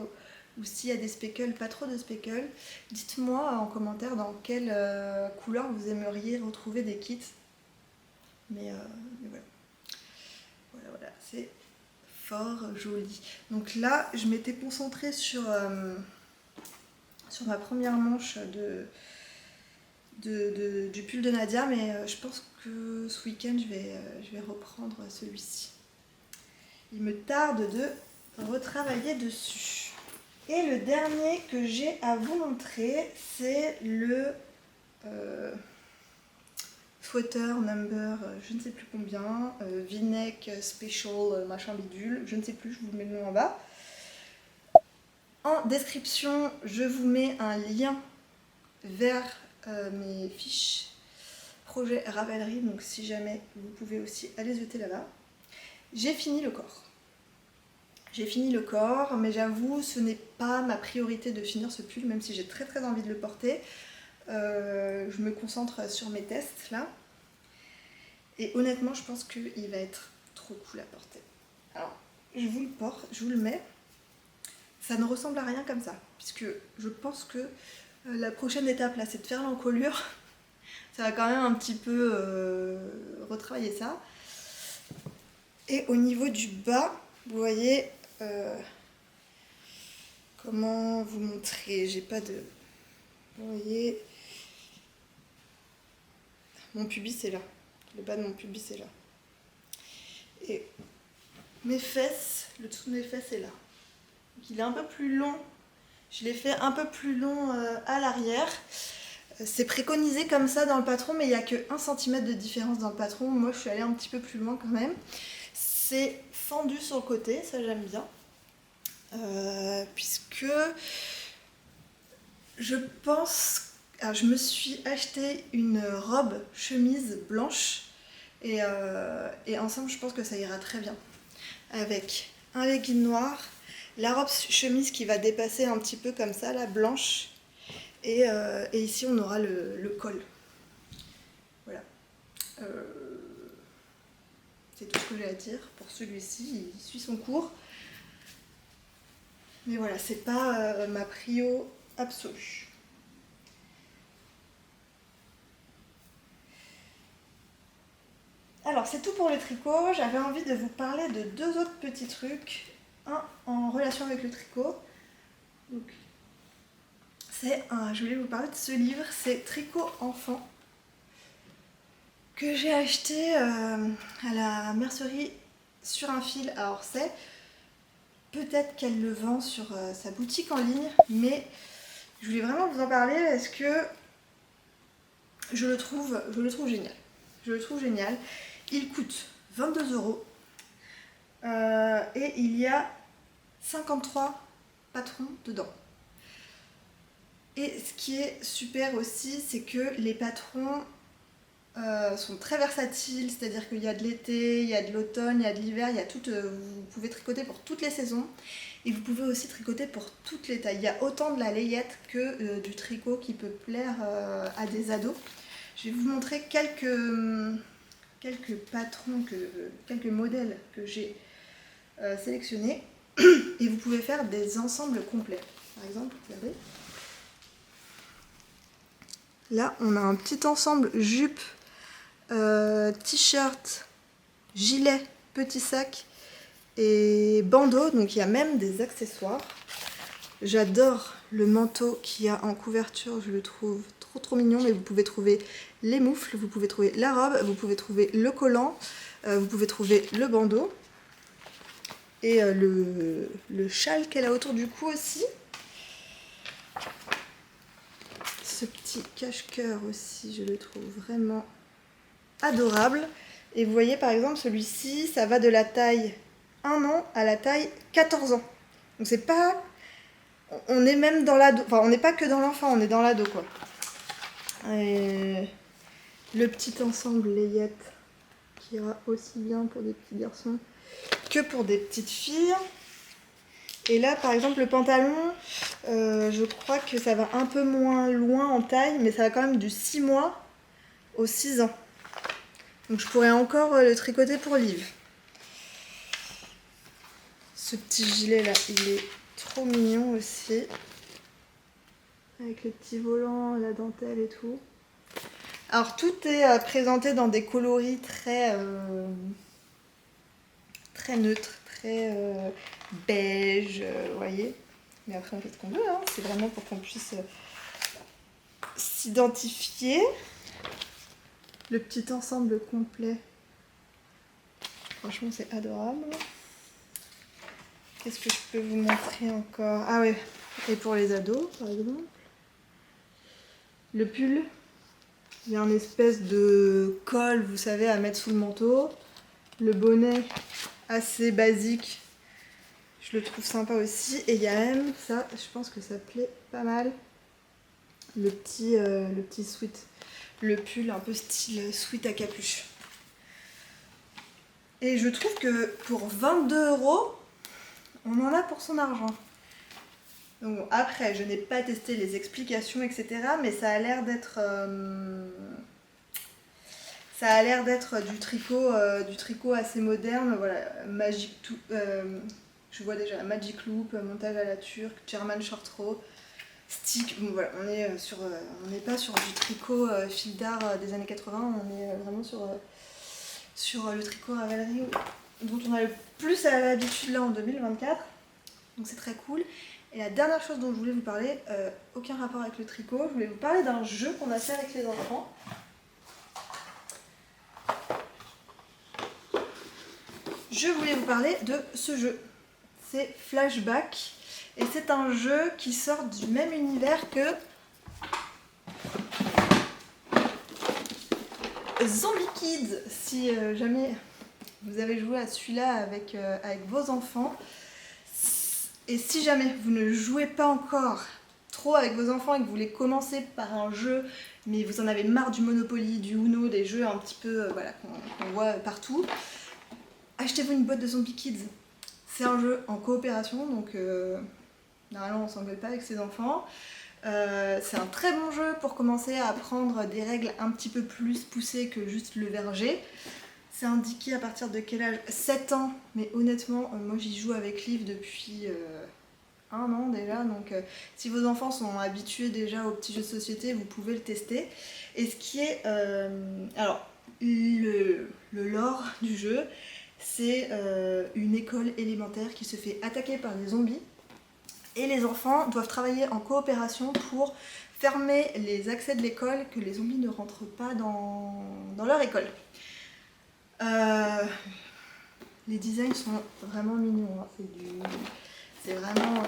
Speaker 1: ou s'il y a des speckles, pas trop de speckles. Dites-moi en commentaire dans quelle couleur vous aimeriez retrouver des kits. Mais voilà. Voilà, c'est fort joli. Donc là, je m'étais concentrée sur ma première manche du pull de Nadia, mais je pense que ce week-end je vais reprendre celui-ci. Il me tarde de retravailler dessus. Et le dernier que j'ai à vous montrer, c'est le sweater number je ne sais plus combien, V-neck special machin bidule, je ne sais plus, je vous mets le nom en bas. En description, je vous mets un lien vers mes fiches projet Ravelry, donc si jamais vous pouvez aussi aller jeter là-bas. J'ai fini le corps. Mais j'avoue, ce n'est pas ma priorité de finir ce pull, même si j'ai très très envie de le porter. Je me concentre sur mes tests là. Et honnêtement, je pense qu'il va être trop cool à porter. Alors, je vous le porte, je vous le mets. Ça ne ressemble à rien comme ça, puisque je pense que la prochaine étape là, c'est de faire l'encolure. Ça va quand même un petit peu retravailler ça. Et au niveau du bas, vous voyez, comment vous montrer, j'ai pas de... Vous voyez, mon pubis est là. Le bas de mon pubis est là. Et mes fesses, le dessous de mes fesses est là. Donc il est un peu plus long. Je l'ai fait un peu plus long à l'arrière. C'est préconisé comme ça dans le patron, mais il n'y a que 1 cm de différence dans le patron. Moi, je suis allée un petit peu plus loin quand même. C'est fendu sur le côté, ça j'aime bien. Puisque je pense... Alors, je me suis acheté une robe chemise blanche et ensemble, je pense que ça ira très bien. Avec un legging noir, la robe chemise qui va dépasser un petit peu comme ça, la blanche. Et ici, on aura le col. Voilà. C'est tout ce que j'ai à dire pour celui-ci, il suit son cours. Mais voilà, c'est pas ma prio absolue. Alors c'est tout pour le tricot, j'avais envie de vous parler de deux autres petits trucs, un en relation avec le tricot. Donc, je voulais vous parler de ce livre, c'est Tricot enfant, que j'ai acheté à la mercerie sur un fil à Orsay. Peut-être qu'elle le vend sur sa boutique en ligne, mais je voulais vraiment vous en parler parce que je le trouve génial. Je le trouve génial. Il coûte 22 € et il y a 53 patrons dedans. Et ce qui est super aussi, c'est que les patrons sont très versatiles, c'est-à-dire qu'il y a de l'été, il y a de l'automne, il y a de l'hiver, il y a tout, vous pouvez tricoter pour toutes les saisons et vous pouvez aussi tricoter pour toutes les tailles. Il y a autant de la layette que du tricot qui peut plaire à des ados. Je vais vous montrer quelques patrons, quelques modèles que j'ai sélectionnés et vous pouvez faire des ensembles complets. Par exemple, regardez. Là, on a un petit ensemble jupe, t-shirt, gilet, petit sac et bandeau. Donc il y a même des accessoires. J'adore le manteau qu'il y a en couverture, je le trouve trop mignon. Mais vous pouvez trouver les moufles, vous pouvez trouver la robe, vous pouvez trouver le collant, vous pouvez trouver le bandeau et le châle qu'elle a autour du cou aussi. Ce petit cache-cœur aussi, je le trouve vraiment adorable. Et vous voyez par exemple celui-ci, ça va de la taille 1 an à la taille 14 ans. Donc c'est pas... On est même dans l'ado, enfin on n'est pas que dans l'enfant, on est dans l'ado quoi. Et le petit ensemble layette qui ira aussi bien pour des petits garçons que pour des petites filles. Et là par exemple le pantalon, je crois que ça va un peu moins loin en taille, mais ça va quand même du 6 mois aux 6 ans. Donc je pourrais encore le tricoter pour Liv. Ce petit gilet là, il est trop mignon aussi. Avec le petit volant, la dentelle et tout. Alors tout est présenté dans des coloris très neutres, très beige, vous voyez. Mais après on fait ce qu'on veut, hein. C'est vraiment pour qu'on puisse s'identifier. Le petit ensemble complet, franchement c'est adorable. Qu'est-ce que je peux vous montrer encore? Ah ouais, et pour les ados par exemple. Le pull, il y a un espèce de col, vous savez, à mettre sous le manteau. Le bonnet, assez basique, je le trouve sympa aussi. Et il y a même ça, je pense que ça plaît pas mal, le petit sweat. Le pull un peu style sweat à capuche. Et je trouve que pour 22 €, on en a pour son argent. Donc bon, après, je n'ai pas testé les explications, etc. Mais ça a l'air d'être du tricot assez moderne. Voilà, je vois déjà Magic Loop, montage à la turque, German Short Row, stick. Bon voilà, on n'est pas sur du tricot fil d'art des années 80. On est vraiment sur le tricot Ravelry dont on a le plus à l'habitude là en 2024. Donc c'est très cool. Et la dernière chose dont je voulais vous parler, aucun rapport avec le tricot, je voulais vous parler d'un jeu qu'on a fait avec les enfants. Je voulais vous parler de ce jeu. C'est Flashback. Et c'est un jeu qui sort du même univers que Zombie Kids. Si jamais vous avez joué à celui-là avec vos enfants, et si jamais vous ne jouez pas encore trop avec vos enfants et que vous voulez commencer par un jeu, mais vous en avez marre du Monopoly, du Uno, des jeux un petit peu qu'on voit partout, achetez-vous une boîte de Zombie Kids. C'est un jeu en coopération, donc normalement on s'engueule pas avec ses enfants. C'est un très bon jeu pour commencer à apprendre des règles un petit peu plus poussées que juste le verger. C'est indiqué à partir de quel âge? 7 ans, mais honnêtement, moi j'y joue avec Liv depuis 1 an déjà, donc si vos enfants sont habitués déjà aux petits jeux de société, vous pouvez le tester. Et ce qui est... alors, le lore du jeu, c'est une école élémentaire qui se fait attaquer par des zombies. Et les enfants doivent travailler en coopération pour fermer les accès de l'école, que les zombies ne rentrent pas dans leur école. Les designs sont vraiment mignons, hein. C'est vraiment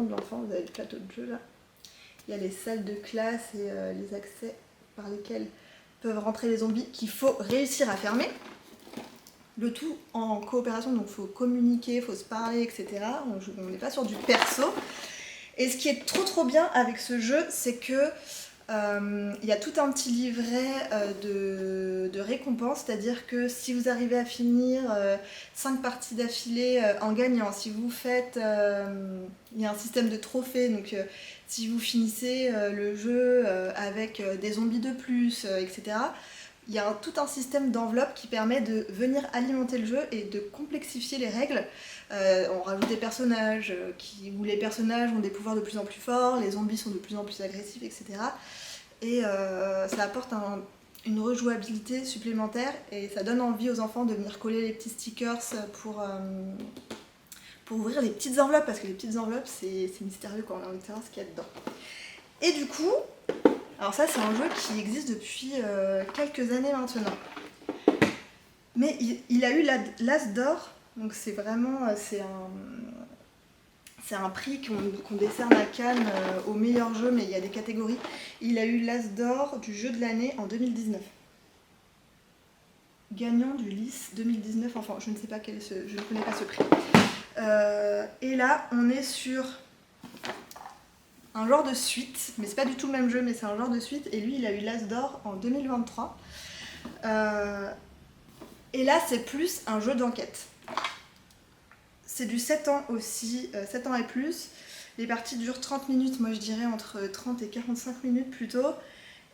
Speaker 1: de l'enfant. Vous avez le plateau de jeu là. Il y a les salles de classe et les accès par lesquels peuvent rentrer les zombies qu'il faut réussir à fermer. Le tout en coopération, donc il faut communiquer, il faut se parler, etc. On n'est pas sur du perso. Et ce qui est trop bien avec ce jeu, c'est que y a tout un petit livret de récompenses, c'est-à-dire que si vous arrivez à finir 5 parties d'affilée en gagnant, si vous faites... il y a un système de trophées, donc si vous finissez le jeu avec des zombies de plus, etc., il y a tout un système d'enveloppe qui permet de venir alimenter le jeu et de complexifier les règles. On rajoute des personnages où les personnages ont des pouvoirs de plus en plus forts, les zombies sont de plus en plus agressifs, etc. Et ça apporte une rejouabilité supplémentaire et ça donne envie aux enfants de venir coller les petits stickers pour ouvrir les petites enveloppes, parce que les petites enveloppes c'est mystérieux quand on a envie de savoir ce qu'il y a dedans. Et du coup, alors ça c'est un jeu qui existe depuis quelques années maintenant. Mais il a eu l'As d'or, donc c'est vraiment c'est un prix qu'on décerne à Cannes au meilleur jeu, mais il y a des catégories. Il a eu l'As d'or du jeu de l'année en 2019. Gagnant du LIS 2019, enfin je ne sais pas quel est je ne connais pas ce prix. Et là on est sur un genre de suite, mais c'est pas du tout le même jeu, mais c'est un genre de suite, et lui il a eu l'As d'or en 2023. Et là c'est plus un jeu d'enquête. C'est du 7 ans aussi, 7 ans et plus. Les parties durent 30 minutes, moi je dirais entre 30 et 45 minutes plutôt.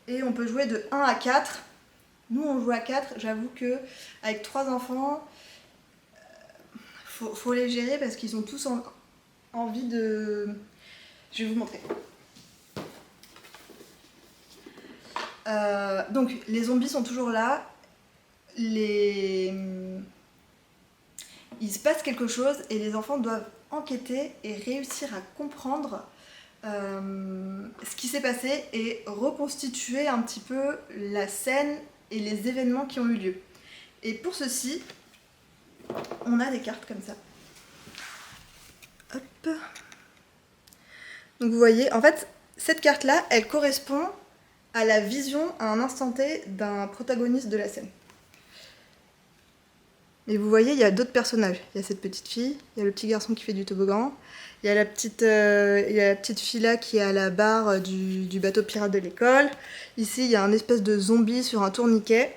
Speaker 1: Et on peut jouer de 1 à 4. Nous on joue à 4, j'avoue que avec 3 enfants, faut les gérer parce qu'ils ont tous envie de... Je vais vous montrer. Donc les zombies sont toujours là. Il se passe quelque chose et les enfants doivent enquêter et réussir à comprendre ce qui s'est passé et reconstituer un petit peu la scène et les événements qui ont eu lieu. Et pour ceci, on a des cartes comme ça. Hop. Donc vous voyez, en fait, cette carte-là, elle correspond à la vision à un instant T d'un protagoniste de la scène. Et vous voyez, il y a d'autres personnages. Il y a cette petite fille, il y a le petit garçon qui fait du toboggan, il y a la petite fille là qui est à la barre du bateau pirate de l'école. Ici, il y a un espèce de zombie sur un tourniquet.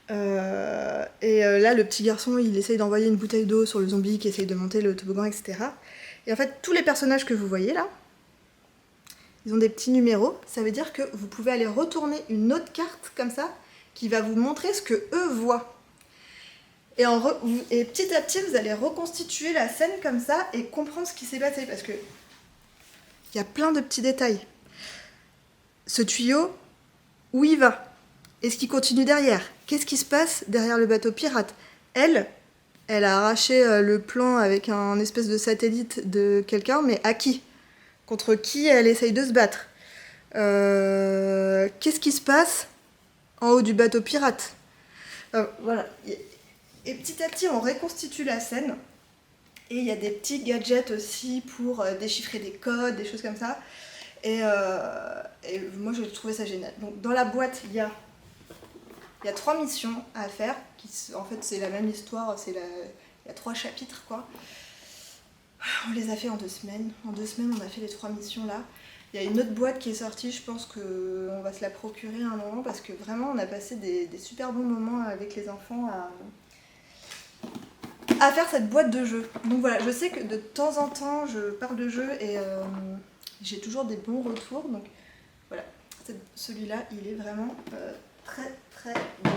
Speaker 1: Là, le petit garçon, il essaye d'envoyer une bouteille d'eau sur le zombie qui essaye de monter le toboggan, etc. Et en fait, tous les personnages que vous voyez là, ils ont des petits numéros. Ça veut dire que vous pouvez aller retourner une autre carte comme ça qui va vous montrer ce que eux voient. Et petit à petit, vous allez reconstituer la scène comme ça et comprendre ce qui s'est passé. Parce que il y a plein de petits détails. Ce tuyau, où il va? Est-ce qu'il continue derrière? Qu'est-ce qui se passe derrière le bateau pirate? Elle a arraché le plan avec un espèce de satellite de quelqu'un, mais à qui? Contre qui elle essaye de se battre? Qu'est-ce qui se passe en haut du bateau pirate? Voilà. Et petit à petit, on reconstitue la scène. Et il y a des petits gadgets aussi pour déchiffrer des codes, des choses comme ça. Et moi, j'ai trouvé ça génial. Donc, dans la boîte, il y a 3 missions à faire. En fait, c'est la même histoire. Il y a 3 chapitres, quoi. On les a fait en 2 semaines. En 2 semaines, on a fait les 3 missions là. Il y a une autre boîte qui est sortie, je pense qu'on va se la procurer à un moment parce que vraiment, on a passé des super bons moments avec les enfants à faire cette boîte de jeu. Donc voilà, je sais que de temps en temps, je parle de jeu et j'ai toujours des bons retours, donc voilà, celui-là il est vraiment très très bon.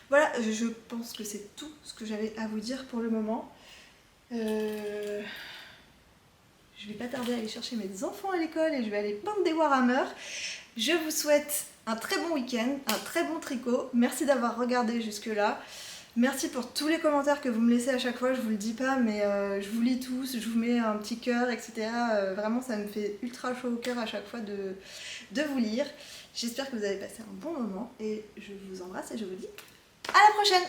Speaker 1: Voilà, je pense que c'est tout ce que j'avais à vous dire pour le moment. Je vais pas tarder à aller chercher mes enfants à l'école et je vais aller peindre des Warhammer. Je vous souhaite un très bon week-end, un très bon tricot. Merci d'avoir regardé jusque-là. Merci pour tous les commentaires que vous me laissez à chaque fois, je vous le dis pas, mais je vous lis tous, je vous mets un petit cœur, etc. Vraiment, ça me fait ultra chaud au cœur à chaque fois de vous lire. J'espère que vous avez passé un bon moment et je vous embrasse et je vous dis à la prochaine!